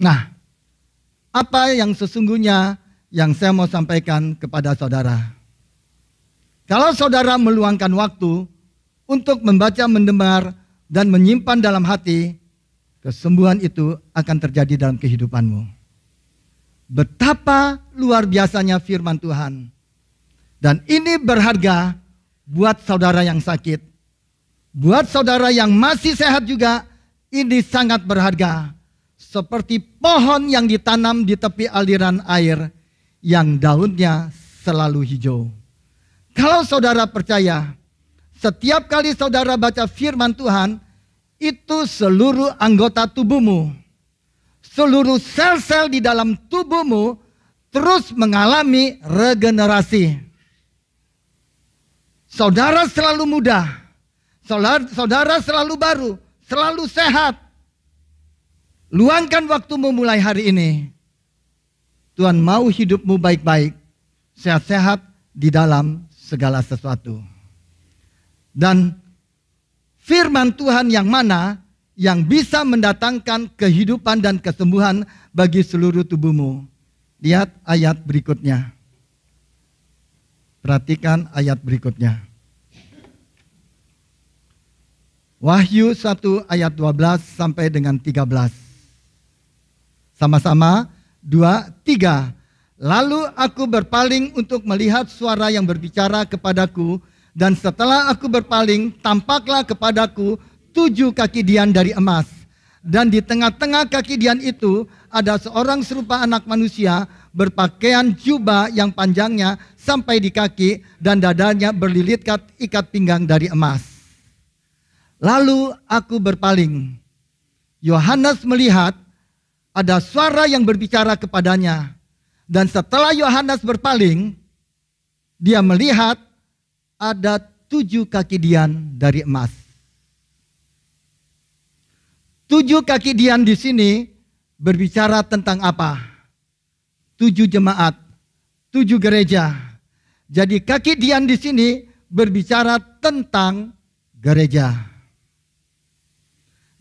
Nah, apa yang sesungguhnya yang saya mau sampaikan kepada saudara? Kalau saudara meluangkan waktu untuk membaca, mendengar, dan menyimpan dalam hati, kesembuhan itu akan terjadi dalam kehidupanmu. Betapa luar biasanya firman Tuhan. Dan ini berharga buat saudara yang sakit. Buat saudara yang masih sehat juga, ini sangat berharga. Seperti pohon yang ditanam di tepi aliran air, yang daunnya selalu hijau. Kalau saudara percaya, setiap kali saudara baca firman Tuhan, itu seluruh anggota tubuhmu, seluruh sel-sel di dalam tubuhmu terus mengalami regenerasi. Saudara selalu muda. Saudara selalu baru, selalu sehat. Luangkan waktumu mulai hari ini. Tuhan mau hidupmu baik-baik, sehat-sehat di dalam segala sesuatu. Dan firman Tuhan yang mana yang bisa mendatangkan kehidupan dan kesembuhan bagi seluruh tubuhmu. Lihat ayat berikutnya. Perhatikan ayat berikutnya. Wahyu 1 ayat 12 sampai dengan 13. Sama-sama 2, 3. Lalu aku berpaling untuk melihat suara yang berbicara kepadaku, dan setelah aku berpaling, tampaklah kepadaku 7 kaki dian dari emas. Dan di tengah-tengah kaki dian itu ada seorang serupa anak manusia berpakaian jubah yang panjangnya sampai di kaki dan dadanya berlilit ikat pinggang dari emas. Lalu aku berpaling. Yohanes melihat ada suara yang berbicara kepadanya. Dan setelah Yohanes berpaling, dia melihat ada 7 kaki dian dari emas. 7 kaki dian di sini berbicara tentang apa? 7 jemaat, 7 gereja. Jadi kaki dian di sini berbicara tentang gereja.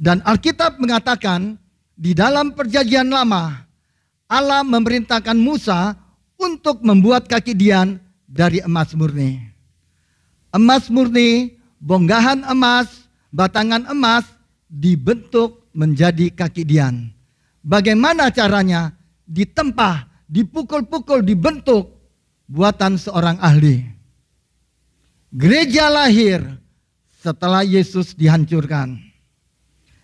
Dan Alkitab mengatakan di dalam perjanjian lama, Allah memerintahkan Musa untuk membuat kaki dian dari emas murni. Emas murni, bonggahan emas, batangan emas dibentuk menjadi kaki dian. Bagaimana caranya? Ditempah, dipukul-pukul, dibentuk buatan seorang ahli. Gereja lahir setelah Yesus dihancurkan.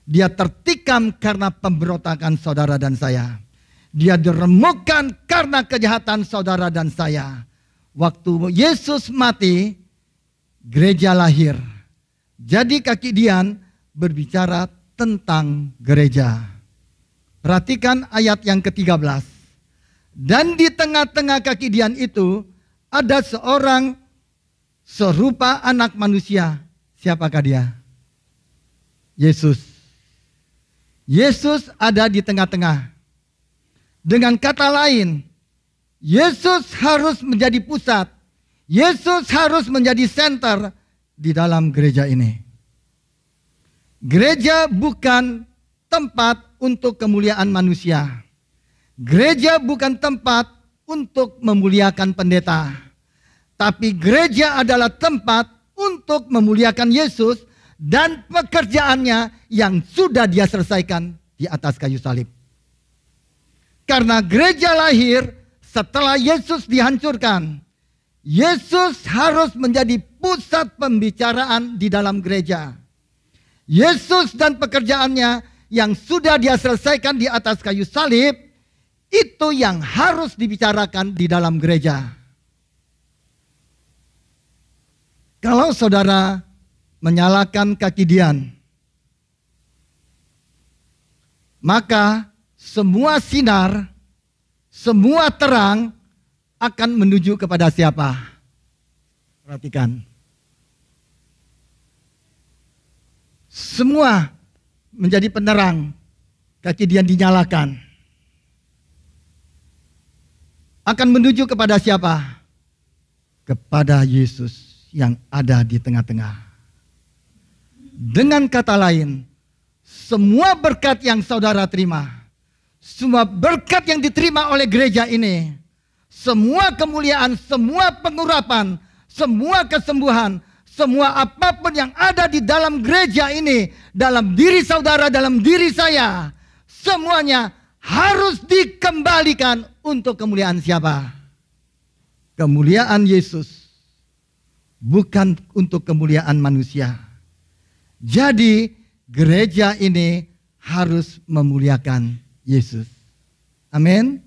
Dia tertikam karena pemberontakan saudara dan saya. Dia diremukkan karena kejahatan saudara dan saya. Waktu Yesus mati, gereja lahir. Jadi kaki dian berbicara tentang gereja. Perhatikan ayat yang ke-13. Dan di tengah-tengah kaki dian itu ada seorang serupa anak manusia. Siapakah dia? Yesus. Yesus ada di tengah-tengah. Dengan kata lain, Yesus harus menjadi pusat. Yesus harus menjadi center di dalam gereja ini. Gereja bukan tempat untuk kemuliaan manusia. Gereja bukan tempat untuk memuliakan pendeta. Tapi gereja adalah tempat untuk memuliakan Yesus dan pekerjaannya yang sudah dia selesaikan di atas kayu salib. Karena gereja lahir setelah Yesus dihancurkan. Yesus harus menjadi pusat pembicaraan di dalam gereja. Yesus dan pekerjaannya yang sudah dia selesaikan di atas kayu salib, itu yang harus dibicarakan di dalam gereja. Kalau saudara menyalakan kaki dian, maka semua sinar, semua terang akan menuju kepada siapa? Perhatikan. Semua menjadi penerang, kaki dia dinyalakan. Akan menuju kepada siapa? Kepada Yesus yang ada di tengah-tengah. Dengan kata lain, semua berkat yang saudara terima, semua berkat yang diterima oleh gereja ini, semua kemuliaan, semua pengurapan, semua kesembuhan, semua apapun yang ada di dalam gereja ini, dalam diri saudara, dalam diri saya, semuanya harus dikembalikan untuk kemuliaan siapa? Kemuliaan Yesus, bukan untuk kemuliaan manusia. Jadi gereja ini harus memuliakan Yesus. Amin.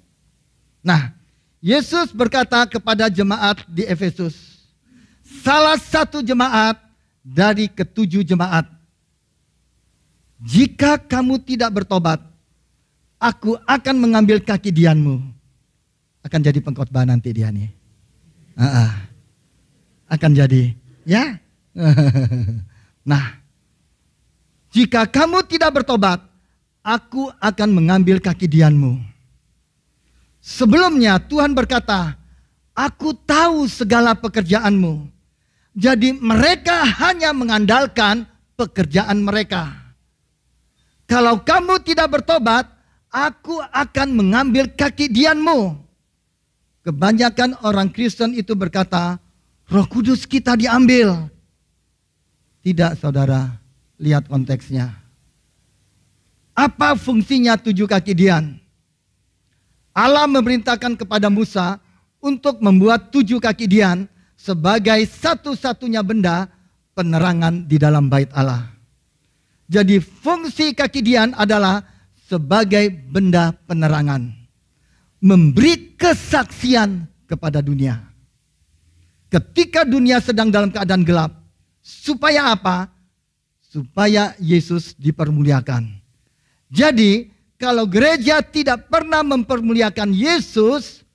Nah, Yesus berkata kepada jemaat di Efesus, salah satu jemaat dari ketujuh jemaat, jika kamu tidak bertobat, aku akan mengambil kaki dianmu. Akan jadi pengkhotbah nanti dia nih. Akan jadi, ya. Nah, jika kamu tidak bertobat, aku akan mengambil kaki dianmu. Sebelumnya Tuhan berkata, aku tahu segala pekerjaanmu. Jadi mereka hanya mengandalkan pekerjaan mereka. Kalau kamu tidak bertobat, aku akan mengambil kaki dianmu. Kebanyakan orang Kristen itu berkata, Roh Kudus kita diambil. Tidak, saudara. Lihat konteksnya. Apa fungsinya 7 kaki dian? Allah memerintahkan kepada Musa untuk membuat 7 kaki dian sebagai satu-satunya benda penerangan di dalam bait Allah. Jadi fungsi kaki dian adalah sebagai benda penerangan. Memberi kesaksian kepada dunia. Ketika dunia sedang dalam keadaan gelap. Supaya apa? Supaya Yesus dipermuliakan. Jadi kalau gereja tidak pernah mempermuliakan Yesus,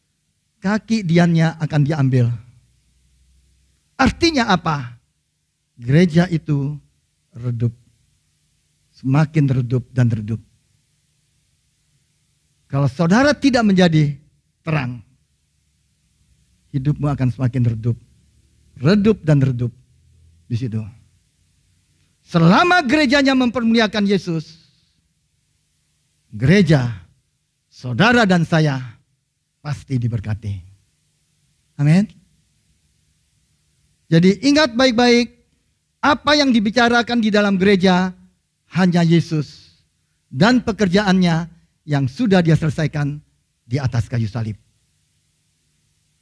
kaki diannya akan diambil. Artinya apa? Gereja itu redup. Semakin redup dan redup. Kalau saudara tidak menjadi terang, hidupmu akan semakin redup. Redup dan redup di situ. Selama gerejanya mempermuliakan Yesus, gereja, saudara dan saya pasti diberkati. Amin. Jadi ingat baik-baik, apa yang dibicarakan di dalam gereja hanya Yesus dan pekerjaannya yang sudah dia selesaikan di atas kayu salib.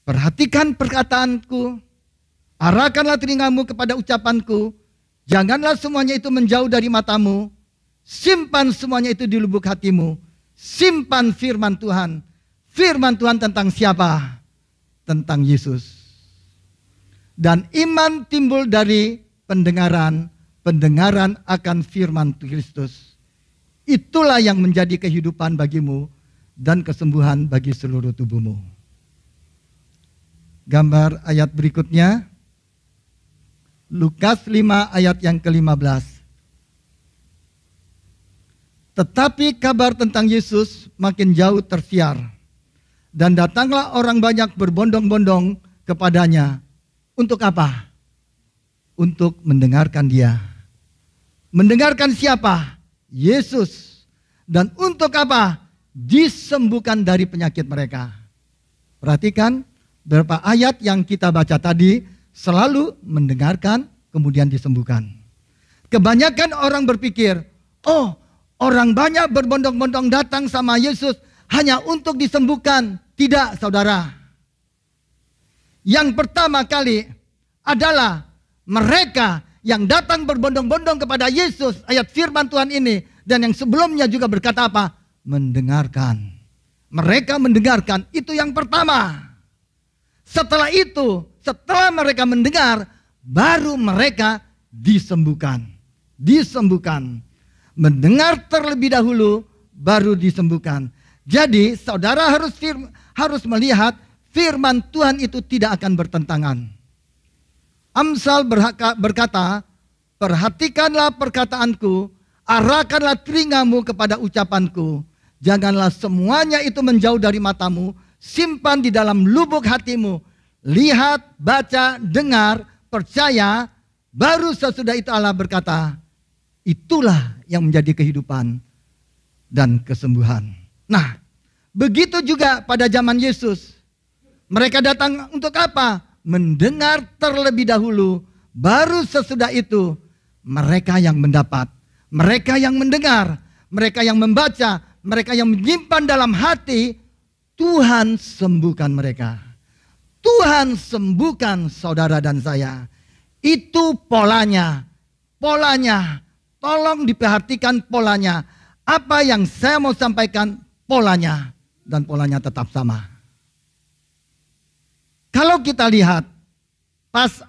Perhatikan perkataanku, arahkanlah telingamu kepada ucapanku, janganlah semuanya itu menjauh dari matamu, simpan semuanya itu di lubuk hatimu, simpan firman Tuhan. Firman Tuhan tentang siapa? Tentang Yesus. Dan iman timbul dari pendengaran, pendengaran akan firman Kristus. Itulah yang menjadi kehidupan bagimu dan kesembuhan bagi seluruh tubuhmu. Gambar ayat berikutnya. Lukas 5 ayat yang ke-15. Tetapi kabar tentang Yesus makin jauh tersiar. Dan datanglah orang banyak berbondong-bondong kepadanya. Untuk apa? Untuk mendengarkan dia. Mendengarkan siapa? Yesus. Dan untuk apa? Disembuhkan dari penyakit mereka. Perhatikan beberapa ayat yang kita baca tadi selalu mendengarkan kemudian disembuhkan. Kebanyakan orang berpikir, oh orang banyak berbondong-bondong datang sama Yesus hanya untuk disembuhkan. Tidak, saudara. Yang pertama kali adalah mereka yang datang berbondong-bondong kepada Yesus, ayat firman Tuhan ini, dan yang sebelumnya juga berkata apa? Mendengarkan. Mereka mendengarkan, itu yang pertama. Setelah itu, setelah mereka mendengar, baru mereka disembuhkan. Disembuhkan. Mendengar terlebih dahulu, baru disembuhkan. Jadi saudara harus melihat firman Tuhan itu tidak akan bertentangan. Amsal berkata, perhatikanlah perkataanku, arahkanlah telingamu kepada ucapanku. Janganlah semuanya itu menjauh dari matamu, simpan di dalam lubuk hatimu. Lihat, baca, dengar, percaya, baru sesudah itu Allah berkata, itulah yang menjadi kehidupan dan kesembuhan. Nah, begitu juga pada zaman Yesus. Mereka datang untuk apa? Mendengar terlebih dahulu, baru sesudah itu mereka yang mendapat. Mereka yang mendengar, mereka yang membaca, mereka yang menyimpan dalam hati, Tuhan sembuhkan mereka. Tuhan sembuhkan saudara dan saya. Itu polanya. Polanya. Tolong diperhatikan polanya. Apa yang saya mau sampaikan polanya. Dan polanya tetap sama. Kalau kita lihat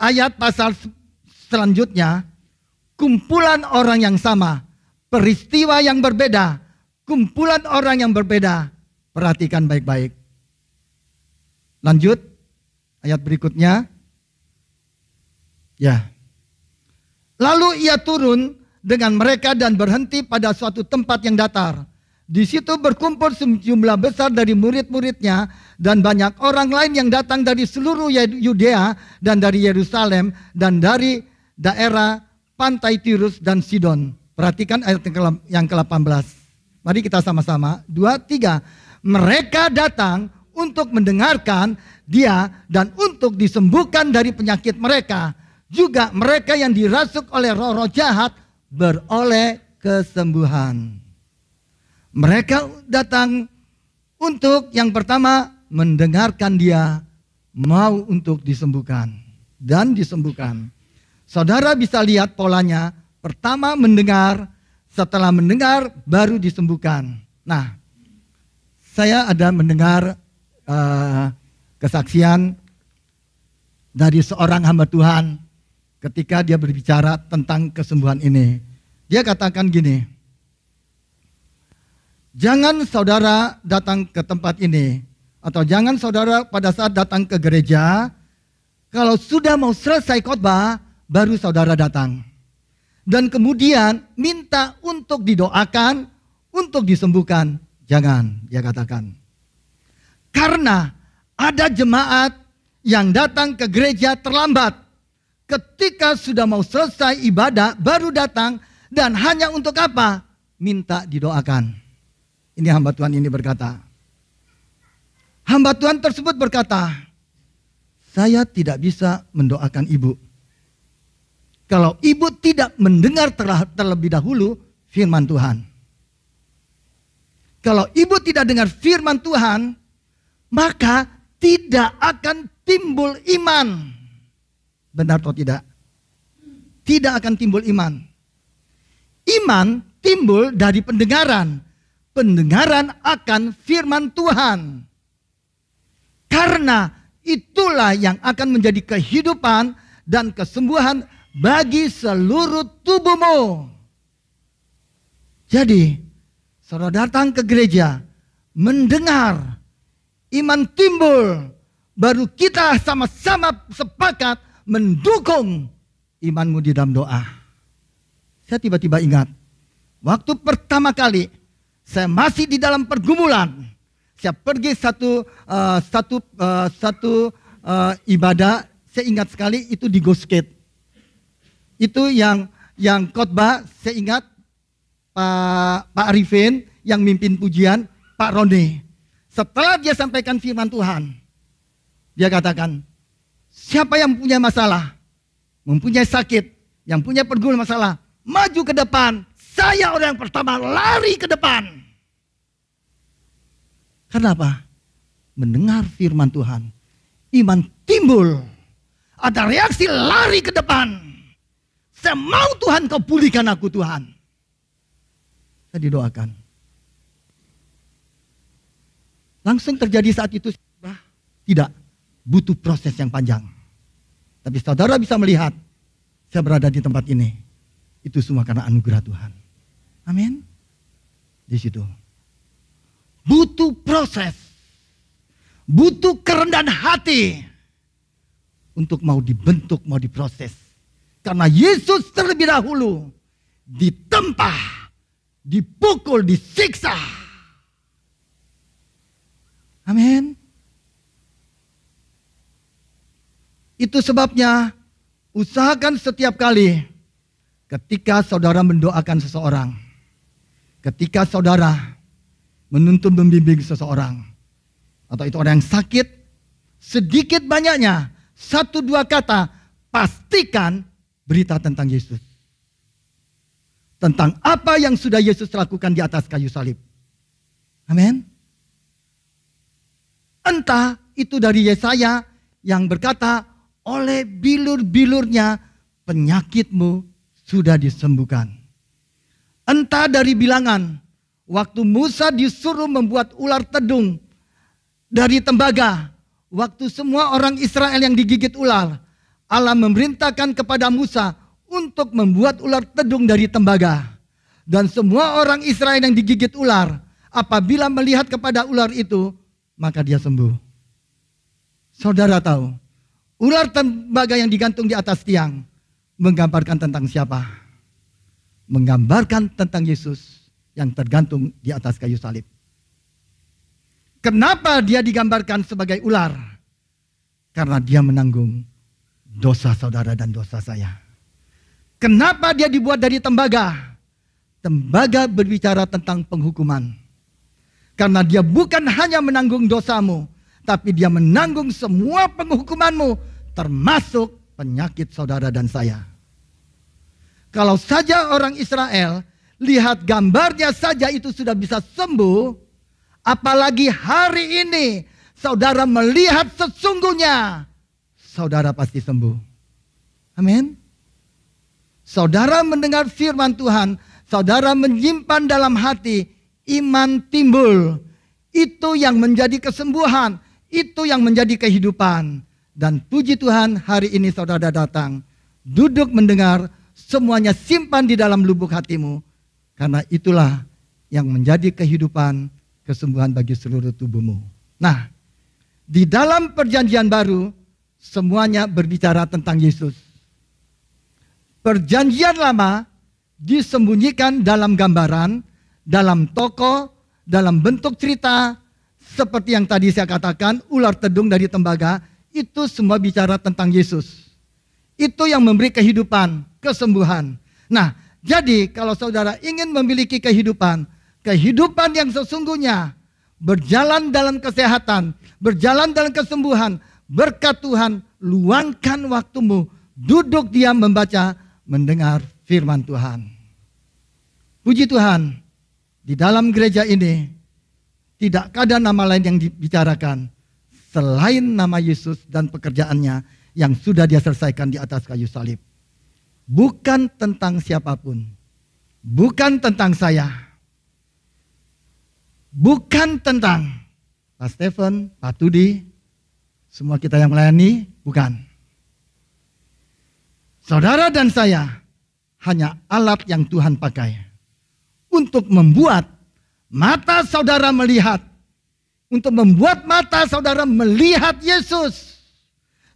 ayat pasal selanjutnya. Kumpulan orang yang sama. Peristiwa yang berbeda. Kumpulan orang yang berbeda. Perhatikan baik-baik. Lanjut. Ayat berikutnya. Ya. Lalu ia turun dengan mereka dan berhenti pada suatu tempat yang datar. Di situ berkumpul sejumlah besar dari murid-muridnya dan banyak orang lain yang datang dari seluruh Yudea dan dari Yerusalem dan dari daerah pantai Tirus dan Sidon. Perhatikan ayat yang ke-18. Mari kita sama-sama. 2, 3. Mereka datang untuk mendengarkan dia dan untuk disembuhkan dari penyakit mereka. Juga mereka yang dirasuk oleh roh-roh jahat beroleh kesembuhan. Mereka datang untuk yang pertama mendengarkan dia, mau untuk disembuhkan dan disembuhkan. Saudara bisa lihat polanya. Pertama mendengar, setelah mendengar baru disembuhkan. Nah, saya ada mendengar kesaksian dari seorang hamba Tuhan ketika dia berbicara tentang kesembuhan ini. Dia katakan gini, jangan saudara datang ke tempat ini, atau jangan saudara pada saat datang ke gereja, kalau sudah mau selesai khotbah, baru saudara datang. Dan kemudian minta untuk didoakan, untuk disembuhkan. Jangan, dia katakan. Karena ada jemaat yang datang ke gereja terlambat. Ketika sudah mau selesai ibadah, baru datang. Dan hanya untuk apa? Minta didoakan. Ini hamba Tuhan ini berkata. Hamba Tuhan tersebut berkata, saya tidak bisa mendoakan ibu. Kalau ibu tidak mendengar terlebih dahulu firman Tuhan. Kalau ibu tidak dengar firman Tuhan, maka tidak akan timbul iman. Benar atau tidak? Tidak akan timbul iman. Iman timbul dari pendengaran. Pendengaran akan firman Tuhan. Karena itulah yang akan menjadi kehidupan dan kesembuhan bagi seluruh tubuhmu. Jadi, saudara datang ke gereja, mendengar, iman timbul, baru kita sama-sama sepakat mendukung imanmu di dalam doa. Saya tiba-tiba ingat, waktu pertama kali saya masih di dalam pergumulan, saya pergi satu ibadah, saya ingat sekali itu di Goskate. Itu yang khotbah, saya ingat Pak Arifin yang mimpin pujian, Pak Roni. Setelah dia sampaikan firman Tuhan, dia katakan, siapa yang punya masalah, mempunyai sakit, yang punya pergumulan masalah, maju ke depan. Saya orang yang pertama lari ke depan. Kenapa? Mendengar firman Tuhan, iman timbul. Ada reaksi lari ke depan. Saya mau Tuhan kau pulihkan aku Tuhan. Saya didoakan. Langsung terjadi saat itu? Tidak. Butuh proses yang panjang. Tapi saudara bisa melihat, saya berada di tempat ini. Itu semua karena anugerah Tuhan. Amin. Di situ. butuh proses, butuh kerendahan hati untuk mau dibentuk, mau diproses. Karena Yesus terlebih dahulu ditempah, dipukul, disiksa. Amin. Itu sebabnya usahakan setiap kali ketika saudara mendoakan seseorang, ketika saudara menuntun membimbing seseorang, atau itu orang yang sakit, sedikit banyaknya, 1-2 kata, pastikan berita tentang Yesus. Tentang apa yang sudah Yesus lakukan di atas kayu salib. Amin. Entah itu dari Yesaya yang berkata, oleh bilur-bilurnya penyakitmu sudah disembuhkan. Entah dari bilangan, waktu Musa disuruh membuat ular tedung dari tembaga, waktu semua orang Israel yang digigit ular, Allah memerintahkan kepada Musa untuk membuat ular tedung dari tembaga. Dan semua orang Israel yang digigit ular, apabila melihat kepada ular itu, maka dia sembuh. Saudara tahu, ular tembaga yang digantung di atas tiang menggambarkan tentang siapa? Menggambarkan tentang Yesus yang tergantung di atas kayu salib. Kenapa dia digambarkan sebagai ular? Karena dia menanggung dosa saudara dan dosa saya. Kenapa dia dibuat dari tembaga? Tembaga berbicara tentang penghukuman. Karena dia bukan hanya menanggung dosamu, tapi dia menanggung semua penghukumanmu, termasuk penyakit saudara dan saya. Kalau saja orang Israel lihat gambarnya saja itu sudah bisa sembuh, apalagi hari ini saudara melihat sesungguhnya, saudara pasti sembuh. Amin. Saudara mendengar firman Tuhan, saudara menyimpan dalam hati, iman timbul. Itu yang menjadi kesembuhan, itu yang menjadi kehidupan. Dan puji Tuhan, hari ini saudara datang, duduk mendengar, semuanya simpan di dalam lubuk hatimu. Karena itulah yang menjadi kehidupan, kesembuhan bagi seluruh tubuhmu. Nah, di dalam perjanjian baru, semuanya berbicara tentang Yesus. Perjanjian lama disembunyikan dalam gambaran, dalam tokoh, dalam bentuk cerita. Seperti yang tadi saya katakan, ular tedung dari tembaga, itu semua bicara tentang Yesus. Itu yang memberi kehidupan, kesembuhan. Nah, jadi kalau saudara ingin memiliki kehidupan yang sesungguhnya, berjalan dalam kesehatan, berjalan dalam kesembuhan, berkat Tuhan, luangkan waktumu, duduk diam membaca, mendengar firman Tuhan. Puji Tuhan, di dalam gereja ini tidak ada nama lain yang dibicarakan selain nama Yesus dan pekerjaannya yang sudah dia selesaikan di atas kayu salib. Bukan tentang siapapun, bukan tentang saya, bukan tentang Pak Stephen, Pak Tudi, semua kita yang melayani, bukan. Saudara dan saya hanya alat yang Tuhan pakai untuk membuat mata saudara melihat, untuk membuat mata saudara melihat Yesus,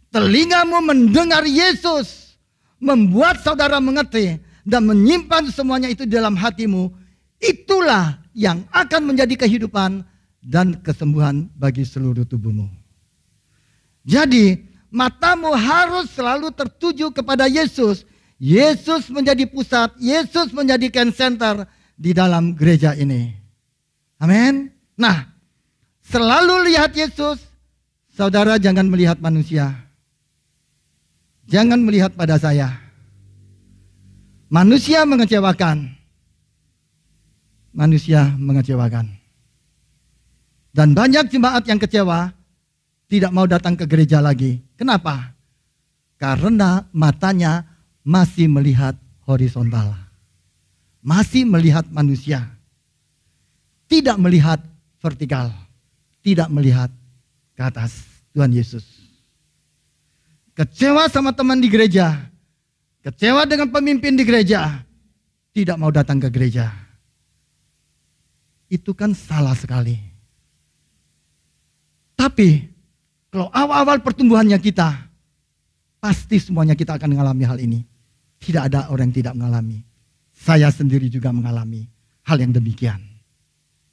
telingamu mendengar Yesus, membuat saudara mengerti dan menyimpan semuanya itu dalam hatimu. Itulah yang akan menjadi kehidupan dan kesembuhan bagi seluruh tubuhmu. Jadi matamu harus selalu tertuju kepada Yesus. Yesus menjadi pusat, Yesus menjadikan center di dalam gereja ini. Amin. Nah, selalu lihat Yesus. Saudara jangan melihat manusia. Jangan melihat pada saya. Manusia mengecewakan. Manusia mengecewakan. Dan banyak jemaat yang kecewa, tidak mau datang ke gereja lagi. Kenapa? Karena matanya masih melihat horizontal. Masih melihat manusia. Tidak melihat vertikal. Tidak melihat ke atas Tuhan Yesus. Kecewa sama teman di gereja. Kecewa dengan pemimpin di gereja. Tidak mau datang ke gereja. Itu kan salah sekali. Tapi kalau awal-awal pertumbuhannya kita, pasti semuanya kita akan mengalami hal ini. Tidak ada orang yang tidak mengalami. Saya sendiri juga mengalami hal yang demikian.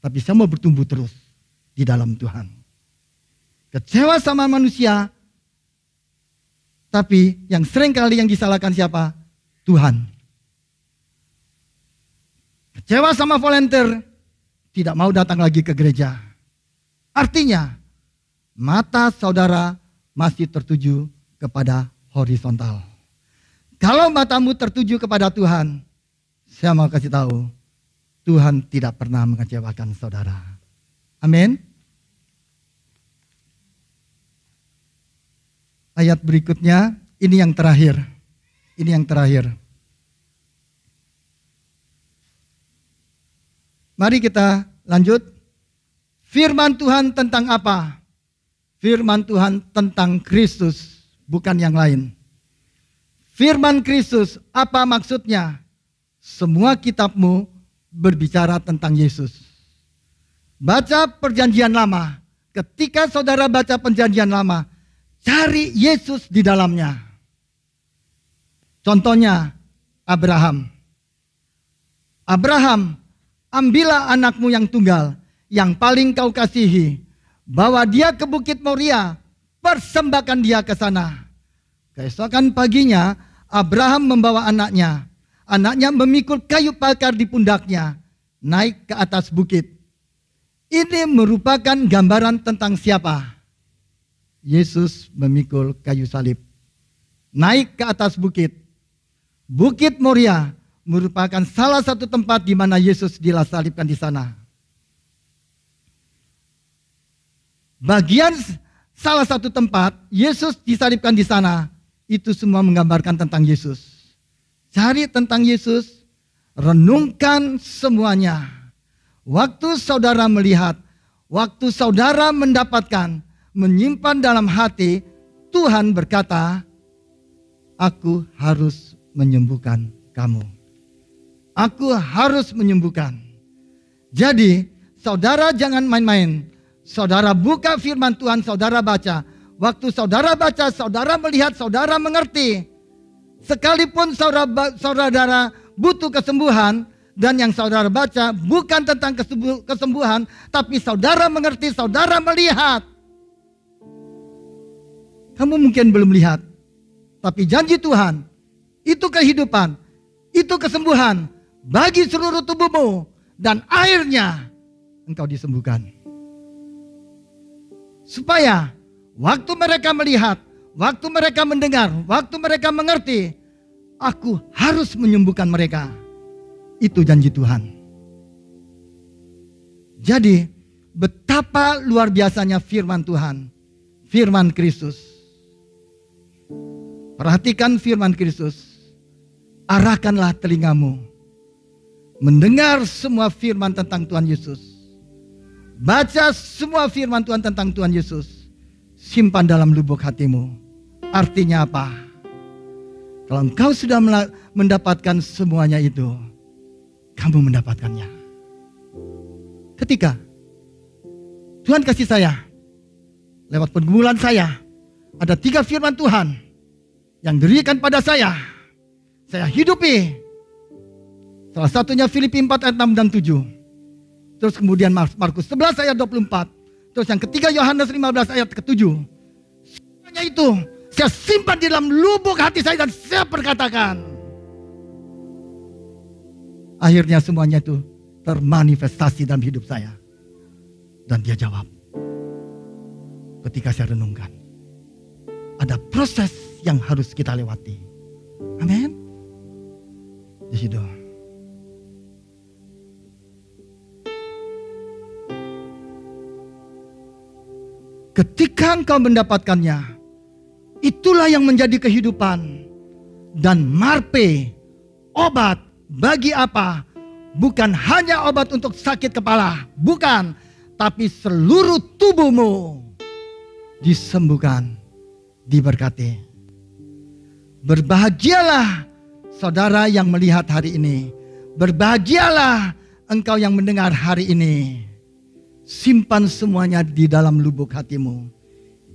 Tapi saya mau bertumbuh terus di dalam Tuhan. Kecewa sama manusia, tapi yang sering kali yang disalahkan siapa? Tuhan. Kecewa sama volunteer, tidak mau datang lagi ke gereja. Artinya, mata saudara masih tertuju kepada horizontal. Kalau matamu tertuju kepada Tuhan, saya mau kasih tahu, Tuhan tidak pernah mengecewakan saudara. Amin. Ayat berikutnya, ini yang terakhir. Ini yang terakhir. Mari kita lanjut. Firman Tuhan tentang apa? Firman Tuhan tentang Kristus, bukan yang lain. Firman Kristus, apa maksudnya? Semua kitabmu berbicara tentang Yesus. Baca perjanjian lama. Ketika saudara baca perjanjian lama, cari Yesus di dalamnya. Contohnya, Abraham. Abraham, ambillah anakmu yang tunggal, yang paling kau kasihi. Bawa dia ke Bukit Moria, persembahkan dia ke sana. Keesokan paginya, Abraham membawa anaknya. Anaknya memikul kayu bakar di pundaknya, naik ke atas bukit. Ini merupakan gambaran tentang siapa? Yesus memikul kayu salib, naik ke atas bukit. Bukit Moria merupakan salah satu tempat di mana Yesus disalibkan di sana. Bagian salah satu tempat Yesus disalibkan di sana, itu semua menggambarkan tentang Yesus. Cari tentang Yesus, renungkan semuanya. Waktu saudara melihat, waktu saudara mendapatkan, menyimpan dalam hati, Tuhan berkata, aku harus menyembuhkan kamu. Aku harus menyembuhkan. Jadi, saudara jangan main-main. Saudara buka firman Tuhan, saudara baca. Waktu saudara baca, saudara melihat, saudara mengerti. Sekalipun saudara butuh kesembuhan, dan yang saudara baca bukan tentang kesembuhan, tapi saudara mengerti, saudara melihat. Kamu mungkin belum lihat, tapi janji Tuhan, itu kehidupan, itu kesembuhan bagi seluruh tubuhmu, dan akhirnya engkau disembuhkan. Supaya waktu mereka melihat, waktu mereka mendengar, waktu mereka mengerti, aku harus menyembuhkan mereka. Itu janji Tuhan. Jadi, betapa luar biasanya firman Tuhan, firman Kristus. Perhatikan firman Kristus. Arahkanlah telingamu mendengar semua firman tentang Tuhan Yesus. Baca semua firman Tuhan tentang Tuhan Yesus. Simpan dalam lubuk hatimu. Artinya apa? Kalau engkau sudah mendapatkan semuanya itu, kamu mendapatkannya. Ketika Tuhan kasih saya, lewat pergumulan saya, ada 3 firman Tuhan yang diberikan pada saya hidupi. Salah satunya Filipi 4 ayat 6 dan 7. Terus kemudian Markus 11 ayat 24. Terus yang ketiga Yohanes 15 ayat ke-7. Semuanya itu saya simpan di dalam lubuk hati saya dan saya perkatakan. Akhirnya semuanya itu termanifestasi dalam hidup saya. Dan dia jawab. Ketika saya renungkan. Ada proses yang harus kita lewati. Amin. Di situ. Ketika engkau mendapatkannya, itulah yang menjadi kehidupan. Dan marpe, obat bagi apa? Bukan hanya obat untuk sakit kepala, bukan, tapi seluruh tubuhmu disembuhkan, diberkati. Berbahagialah saudara yang melihat hari ini. Berbahagialah engkau yang mendengar hari ini. simpan semuanya di dalam lubuk hatimu.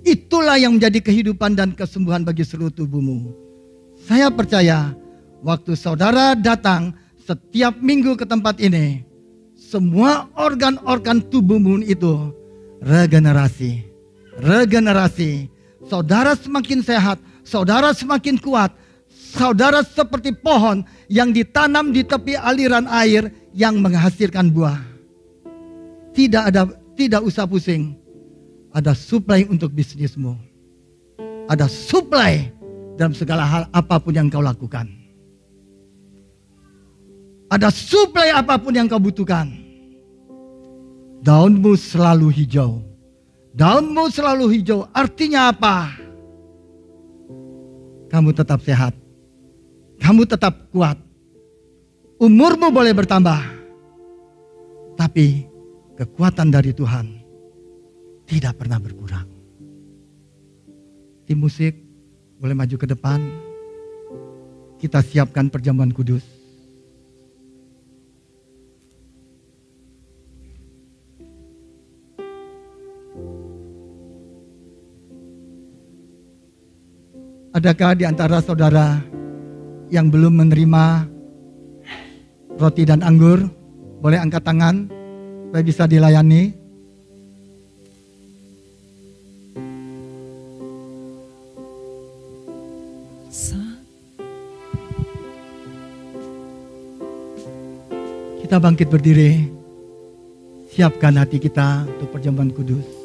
Itulah yang menjadi kehidupan dan kesembuhan bagi seluruh tubuhmu. Saya percaya waktu saudara datang setiap minggu ke tempat ini, semua organ-organ tubuhmu itu regenerasi. Regenerasi. Saudara semakin sehat, saudara semakin kuat. Saudara seperti pohon yang ditanam di tepi aliran air yang menghasilkan buah. Tidak usah pusing. Ada supply untuk bisnismu. Ada supply dalam segala hal apapun yang kau lakukan. Ada supply apapun yang kau butuhkan. Daunmu selalu hijau. Daunmu selalu hijau. Artinya apa? Kamu tetap sehat. Kamu tetap kuat. Umurmu boleh bertambah. Tapi kekuatan dari Tuhan tidak pernah berkurang. Tim musik boleh maju ke depan. Kita siapkan perjamuan kudus. Adakah di antara saudara yang belum menerima roti dan anggur? Boleh angkat tangan supaya bisa dilayani. Kita bangkit berdiri. Siapkan hati kita untuk perjamuan kudus.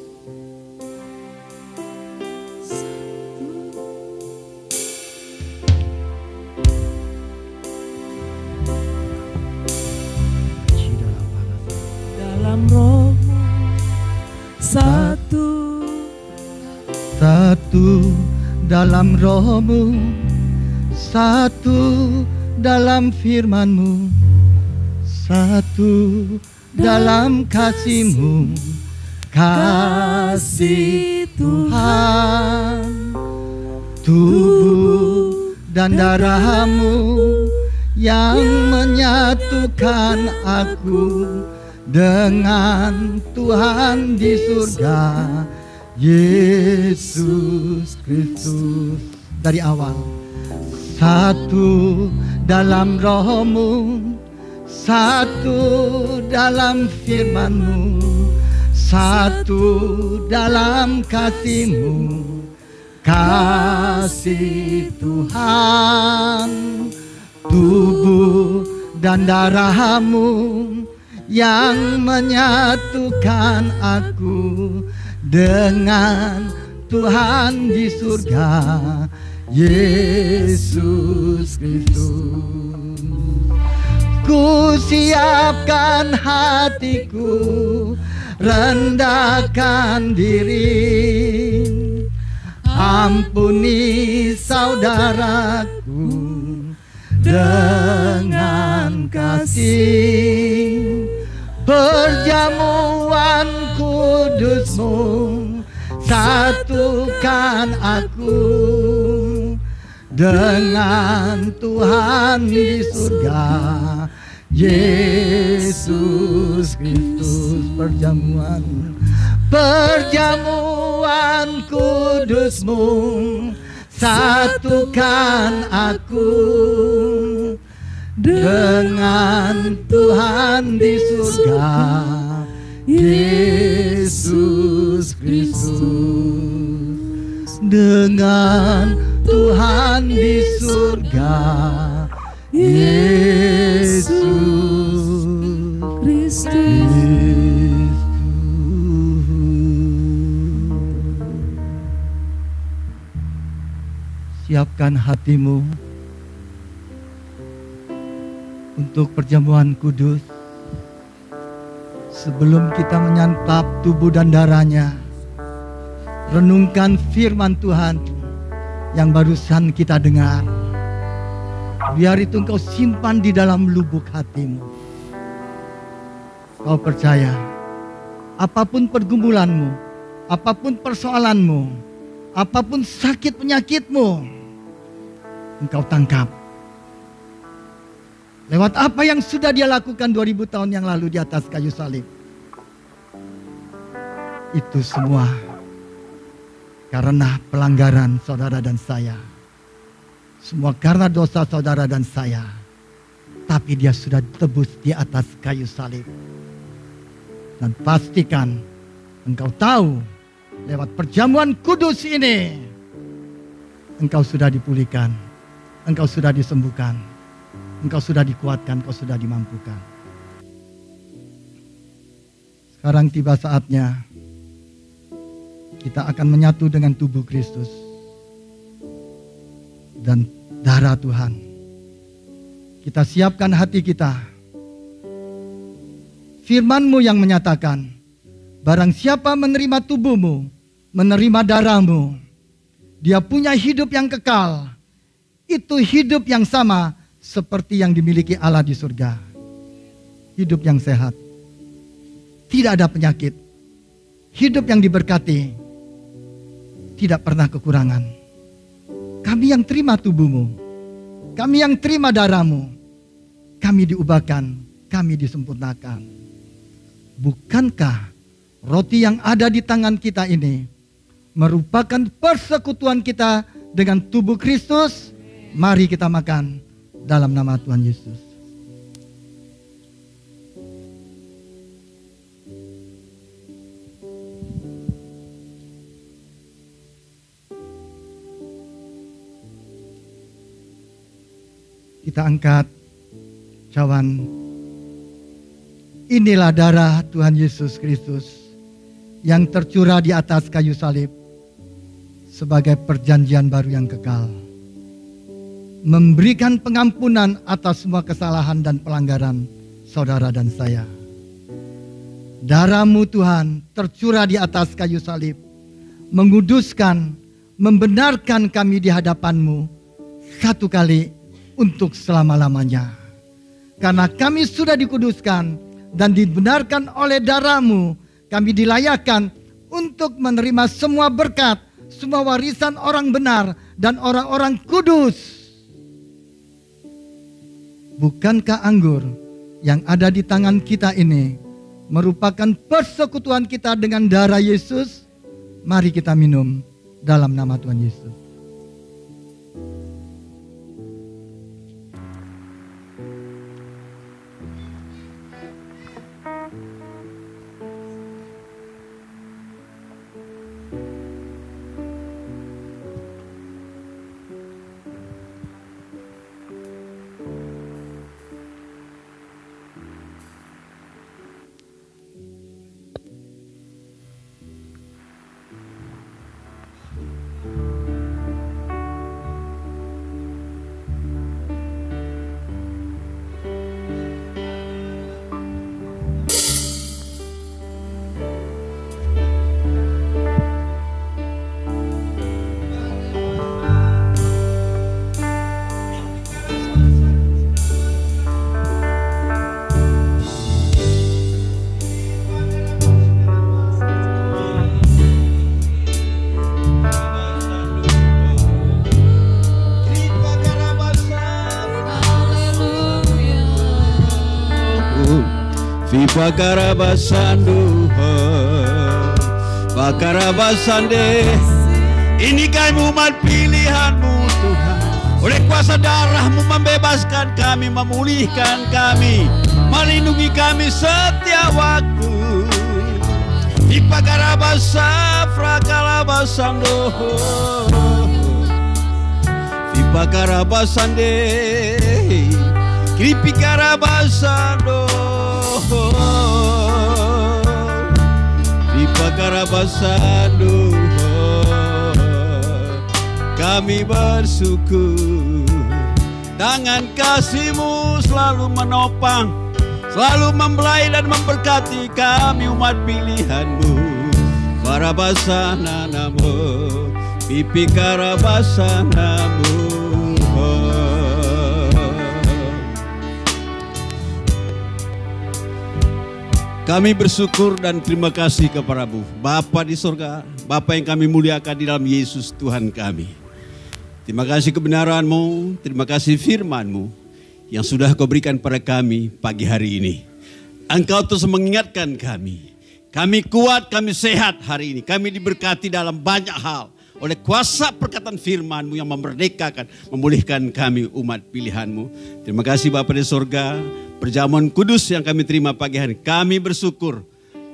Satu dalam rohmu, satu dalam firmanmu, satu dalam kasihmu, kasih Tuhan. Tubuh dan darahmu yang menyatukan aku dengan Tuhan di surga, Yesus Kristus. Dari awal, satu dalam rohmu, satu dalam firmanmu, satu dalam kasihmu, kasih Tuhan. Tubuh dan darahmu yang menyatukan aku dengan Tuhan di surga, Yesus Kristus. Ku siapkan hatiku, rendahkan diri, ampuni saudaraku dengan kasih. Perjamuan kudusmu satukan aku dengan Tuhan di surga, Yesus Kristus. Perjamuan kudusmu satukan aku dengan Tuhan di surga, Yesus Kristus. Dengan Tuhan di surga, Yesus Kristus. Siapkan hatimu untuk perjamuan kudus. Sebelum kita menyantap tubuh dan darahnya, renungkan firman Tuhan yang barusan kita dengar. Biar itu engkau simpan di dalam lubuk hatimu. Kau percaya, apapun pergumulanmu, apapun persoalanmu, apapun sakit penyakitmu, engkau tangkap lewat apa yang sudah dia lakukan 2000 tahun yang lalu di atas kayu salib. Itu semua karena pelanggaran saudara dan saya. Semua karena dosa saudara dan saya. Tapi dia sudah tebus di atas kayu salib. Dan pastikan engkau tahu lewat perjamuan kudus ini engkau sudah dipulihkan, engkau sudah disembuhkan, engkau sudah dikuatkan, engkau sudah dimampukan. Sekarang tiba saatnya kita akan menyatu dengan tubuh Kristus dan darah Tuhan. Kita siapkan hati kita. Firman-Mu yang menyatakan, barang siapa menerima tubuhmu, menerima darahmu, dia punya hidup yang kekal. Itu hidup yang sama seperti yang dimiliki Allah di surga. Hidup yang sehat. Tidak ada penyakit. Hidup yang diberkati. Tidak pernah kekurangan. Kami yang terima tubuhmu, kami yang terima darahmu, kami diubahkan, kami disempurnakan. Bukankah roti yang ada di tangan kita ini merupakan persekutuan kita dengan tubuh Kristus? Mari kita makan dalam nama Tuhan Yesus. Kita angkat cawan. Inilah darah Tuhan Yesus Kristus yang tercurah di atas kayu salib sebagai perjanjian baru yang kekal, memberikan pengampunan atas semua kesalahan dan pelanggaran saudara dan saya. Darah-Mu Tuhan tercurah di atas kayu salib, menguduskan, membenarkan kami di hadapan-Mu satu kali untuk selama-lamanya. Karena kami sudah dikuduskan dan dibenarkan oleh darah-Mu, kami dilayakkan untuk menerima semua berkat, semua warisan orang benar dan orang-orang kudus. Bukankah anggur yang ada di tangan kita ini merupakan persekutuan kita dengan darah Yesus? Mari kita minum dalam nama Tuhan Yesus. Bakarabasandu, bakarabasande. Ini kami umat pilihan-Mu Tuhan. Oleh kuasa darah-Mu membebaskan kami, memulihkan kami, melindungi kami setiap waktu. Di bakarabasa, frakalabasando, di bakarabasande, kripikarabasando. Bakarabasando, kami bersyukur. Tangan kasih-Mu selalu menopang, selalu membelai dan memberkati kami umat pilihan-Mu. Karabasana namo, pipi karabasana namo. Kami bersyukur dan terima kasih kepada-Mu, Bapa di surga, Bapa yang kami muliakan di dalam Yesus Tuhan kami. Terima kasih kebenaran-Mu, terima kasih firman-Mu yang sudah Kau berikan pada kami pagi hari ini. Engkau terus mengingatkan kami Kami kuat, kami sehat hari ini. Kami diberkati dalam banyak hal. Oleh kuasa perkataan firman-Mu yang memerdekakan, memulihkan kami umat pilihan-Mu. Terima kasih Bapa di sorga, perjamuan kudus yang kami terima pagi hari. Kami bersyukur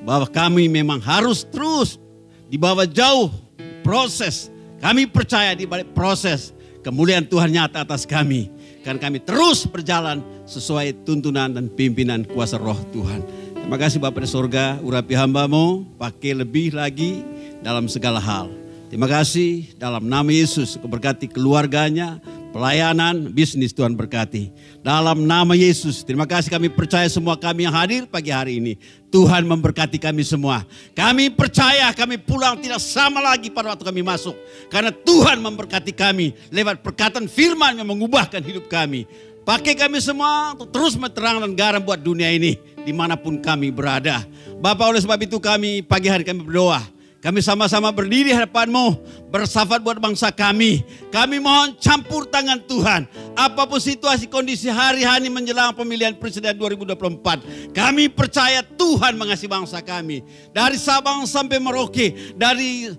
bahwa kami memang harus terus dibawa jauh proses. Kami percaya di balik proses kemuliaan Tuhan nyata atas kami. Karena kami terus berjalan sesuai tuntunan dan pimpinan kuasa roh Tuhan. Terima kasih Bapa di sorga, urapi hamba-Mu, pakai lebih lagi dalam segala hal. Terima kasih dalam nama Yesus, berkati keluarganya, pelayanan, bisnis Tuhan berkati. Dalam nama Yesus, terima kasih kami percaya semua kami yang hadir pagi hari ini. Tuhan memberkati kami semua. Kami percaya kami pulang tidak sama lagi pada waktu kami masuk. Karena Tuhan memberkati kami lewat perkataan firman yang mengubahkan hidup kami. Pakai kami semua untuk terus menerangkan garam buat dunia ini dimanapun kami berada. Bapak, oleh sebab itu kami pagi hari kami berdoa. Kami sama-sama berdiri hadapan-Mu, bersafat buat bangsa kami. Kami mohon campur tangan Tuhan. Apapun situasi kondisi hari-hari menjelang pemilihan presiden 2024. Kami percaya Tuhan mengasihi bangsa kami. Dari Sabang sampai Merauke, dari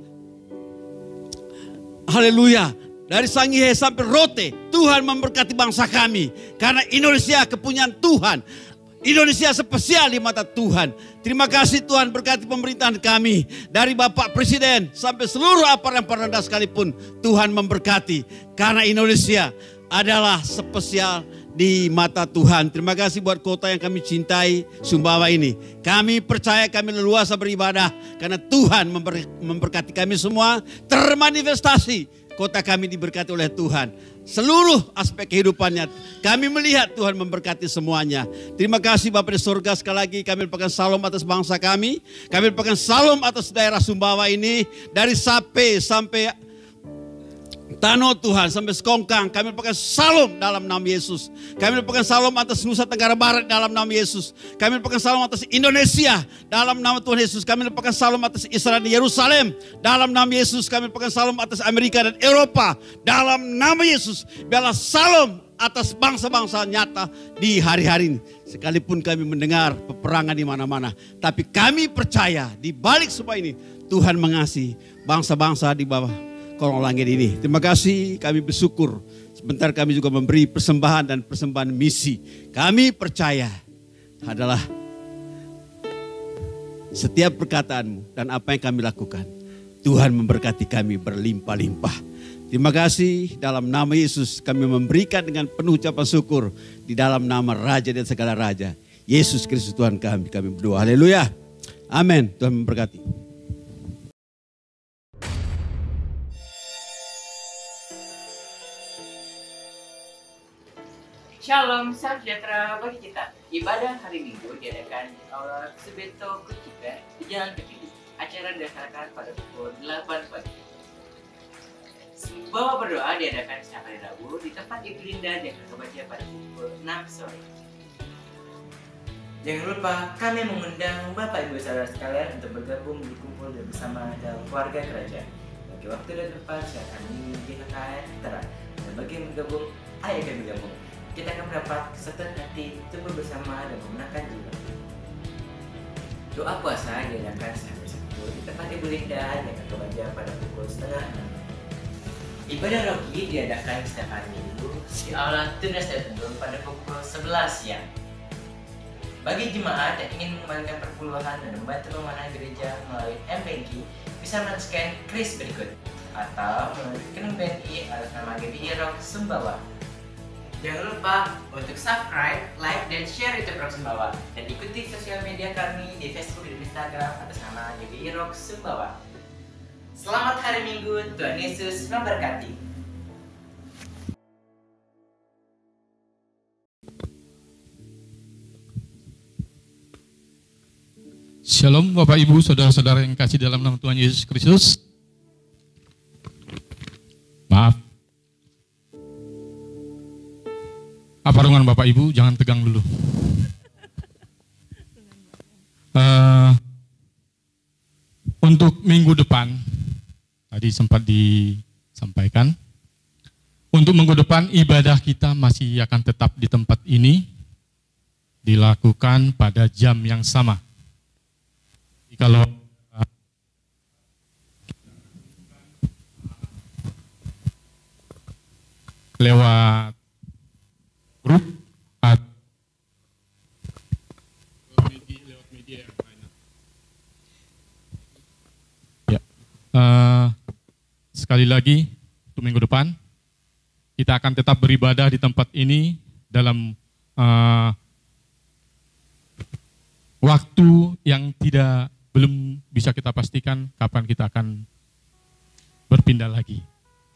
haleluya, dari Sangihe sampai Rote, Tuhan memberkati bangsa kami. Karena Indonesia kepunyaan Tuhan. Indonesia spesial di mata Tuhan. Terima kasih Tuhan berkati pemerintahan kami. Dari Bapak Presiden sampai seluruh aparat pemerintah sekalipun. Tuhan memberkati. Karena Indonesia adalah spesial di mata Tuhan. Terima kasih buat kota yang kami cintai, Sumbawa ini. Kami percaya kami leluasa beribadah. Karena Tuhan memberkati kami semua. Termanifestasi. Kota kami diberkati oleh Tuhan. Seluruh aspek kehidupannya. Kami melihat Tuhan memberkati semuanya. Terima kasih Bapak di surga, sekali lagi kami merupakan salam atas bangsa kami. Kami merupakan salam atas daerah Sumbawa ini. Dari Sape sampai Tano Tuhan, sampai Sekongkang. Kami merupakan salam dalam nama Yesus. Kami merupakan salam atas Nusa Tenggara Barat dalam nama Yesus. Kami merupakan salam atas Indonesia dalam nama Tuhan Yesus. Kami merupakan salam atas Israel di Yerusalem dalam nama Yesus. Kami merupakan salam atas Amerika dan Eropa dalam nama Yesus. Biarlah salam atas bangsa-bangsa nyata di hari-hari ini. Sekalipun kami mendengar peperangan di mana-mana. Tapi kami percaya di balik semua ini Tuhan mengasihi bangsa-bangsa di bawah kolong langit ini. Terima kasih, kami bersyukur. Sebentar kami juga memberi persembahan dan persembahan misi. Kami percaya adalah setiap perkataan-Mu dan apa yang kami lakukan. Tuhan memberkati kami berlimpah-limpah. Terima kasih, dalam nama Yesus kami memberikan dengan penuh ucapan syukur. Di dalam nama Raja dan segala Raja, Yesus Kristus Tuhan kami berdoa. Haleluya. Amin. Tuhan memberkati. Shalom, salam sejahtera bagi kita. Ibadah hari Minggu diadakan di Aula Sebeto Kucikan di Jalan Kepidi. Acara dilaksanakan pada pukul 8 pagi. Sumbawa berdoa diadakan setiap hari Rabu di tempat Ibu Linda dan kebaca pada pukul 6 sore. Jangan lupa kami mengundang Bapak Ibu Saudara sekalian untuk bergabung berkumpul dan bersama dalam keluarga kerajaan. Bagi waktu dan tempat silakan di KKN Terang. Dan bagi yang bergabung, ayo kami bergabung. Kita akan mendapat kesatuan hati, tumbuh bersama dan memenangkan jiwa. Doa puasa diadakan sampai Sabtu di tempat Ibu Linda yang akan kebaca pada pukul 5:30. Ibadah rogi diadakan setiap hari Minggu di Aula Tunas Tertentu pada pukul 11 siang. Bagi jemaat yang ingin mengembalikan perpuluhan dan membantu pemanah gereja melalui M-Banking, bisa men-scan kris berikut atau melalui rekening BNI atas nama GBI Rock Sumbawa. Jangan lupa untuk subscribe, like, dan share YouTube Rock Sumbawa. Dan ikuti sosial media kami di Facebook dan Instagram atas nama GBI Rock Sumbawa. Selamat hari Minggu, Tuhan Yesus memberkati. Shalom Bapak Ibu, Saudara-saudara yang kasih dalam nama Tuhan Yesus Kristus. Maaf. Apa renungan Bapak Ibu? Jangan tegang dulu. Untuk minggu depan, tadi sempat disampaikan, untuk minggu depan ibadah kita masih akan tetap di tempat ini, dilakukan pada jam yang sama. Kalau lewat grup atau lewat media yang lain. Ya, sekali lagi untuk minggu depan kita akan tetap beribadah di tempat ini dalam waktu yang belum bisa kita pastikan kapan kita akan berpindah lagi.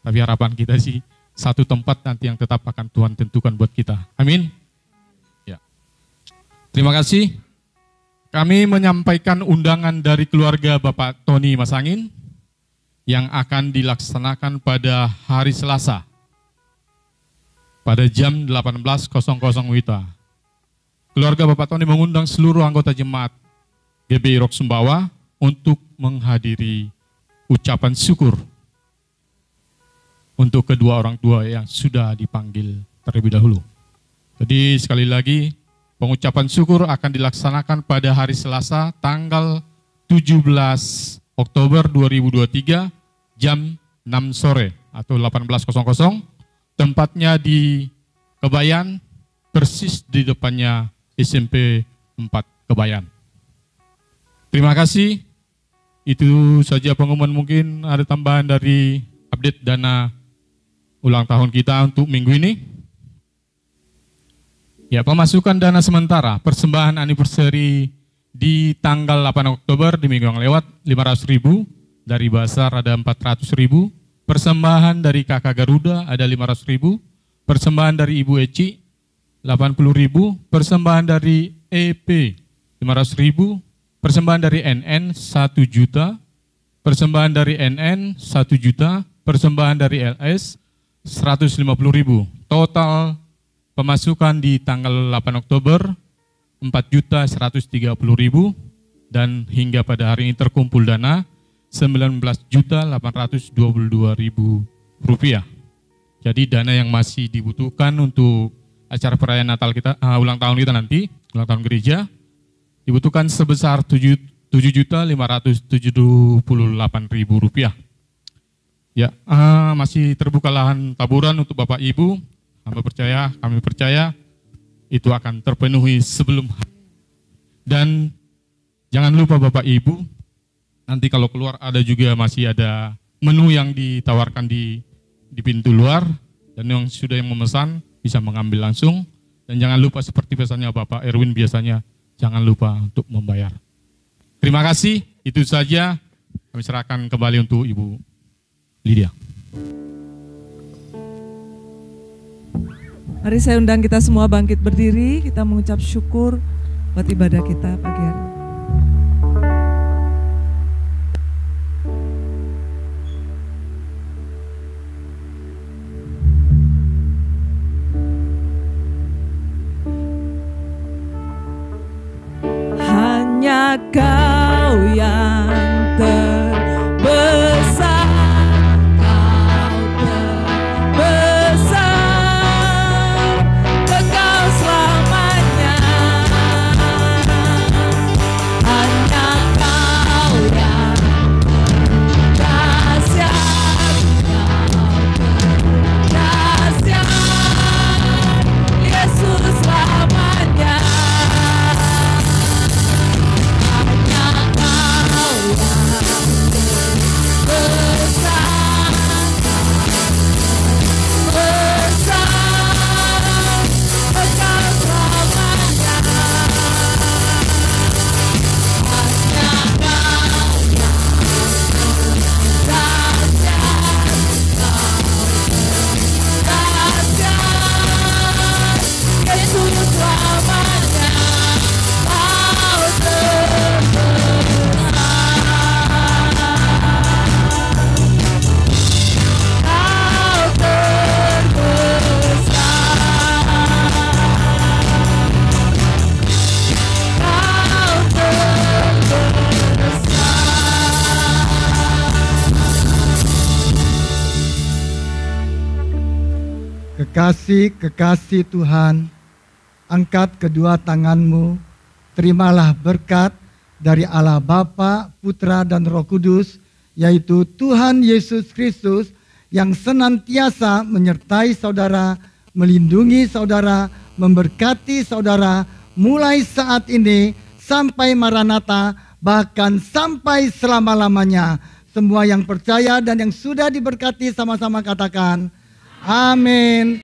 Tapi harapan kita sih satu tempat nanti yang tetap akan Tuhan tentukan buat kita. Amin. Ya. Terima kasih. Kami menyampaikan undangan dari keluarga Bapak Tony Masangin yang akan dilaksanakan pada hari Selasa pada jam 18.00 WITA. Keluarga Bapak Tony mengundang seluruh anggota jemaat GBI Rock Sumbawa untuk menghadiri ucapan syukur untuk kedua orang tua yang sudah dipanggil terlebih dahulu. Jadi sekali lagi, pengucapan syukur akan dilaksanakan pada hari Selasa tanggal 17 Oktober 2023 jam 6 sore atau 18.00. Tempatnya di Kebayan, persis di depannya SMP 4 Kebayan. Terima kasih. Itu saja pengumuman, mungkin ada tambahan dari update dana ulang tahun kita untuk minggu ini. Ya, pemasukan dana sementara persembahan anniversary di tanggal 8 Oktober di minggu yang lewat 500.000, dari Basar ada 400.000, persembahan dari Kakak Garuda ada 500.000, persembahan dari Ibu Eci 80.000, persembahan dari EP 500.000, persembahan dari NN 1 juta, persembahan dari NN 1 juta, persembahan dari LS 150.000. Total pemasukan di tanggal 8 Oktober 4.130.000 dan hingga pada hari ini terkumpul dana 19.822.000 rupiah. Jadi dana yang masih dibutuhkan untuk acara perayaan Natal kita, ulang tahun kita nanti, ulang tahun gereja, dibutuhkan sebesar 7.578.000 rupiah. Ya, masih terbuka lahan taburan untuk Bapak Ibu. Kami percaya itu akan terpenuhi sebelum. Dan jangan lupa Bapak Ibu, nanti kalau keluar ada juga masih ada menu yang ditawarkan di pintu luar, dan yang sudah memesan bisa mengambil langsung. Dan jangan lupa seperti pesannya Bapak Erwin biasanya, jangan lupa untuk membayar. Terima kasih, itu saja. Kami serahkan kembali untuk Ibu Lydia. Mari saya undang kita semua bangkit berdiri, kita mengucap syukur buat ibadah kita pagi hari. Hanya Kau yang terbesar, Kau terbesar, Engkau selamanya. Hanya Kau yang dahsyat, Kau dahsyat, Yesus selamanya. Kekasih Tuhan, angkat kedua tanganmu, terimalah berkat dari Allah Bapa, Putra, dan Roh Kudus, yaitu Tuhan Yesus Kristus, yang senantiasa menyertai saudara, melindungi saudara, memberkati saudara, mulai saat ini sampai Maranatha, bahkan sampai selama-lamanya. Semua yang percaya dan yang sudah diberkati sama-sama katakan, amin.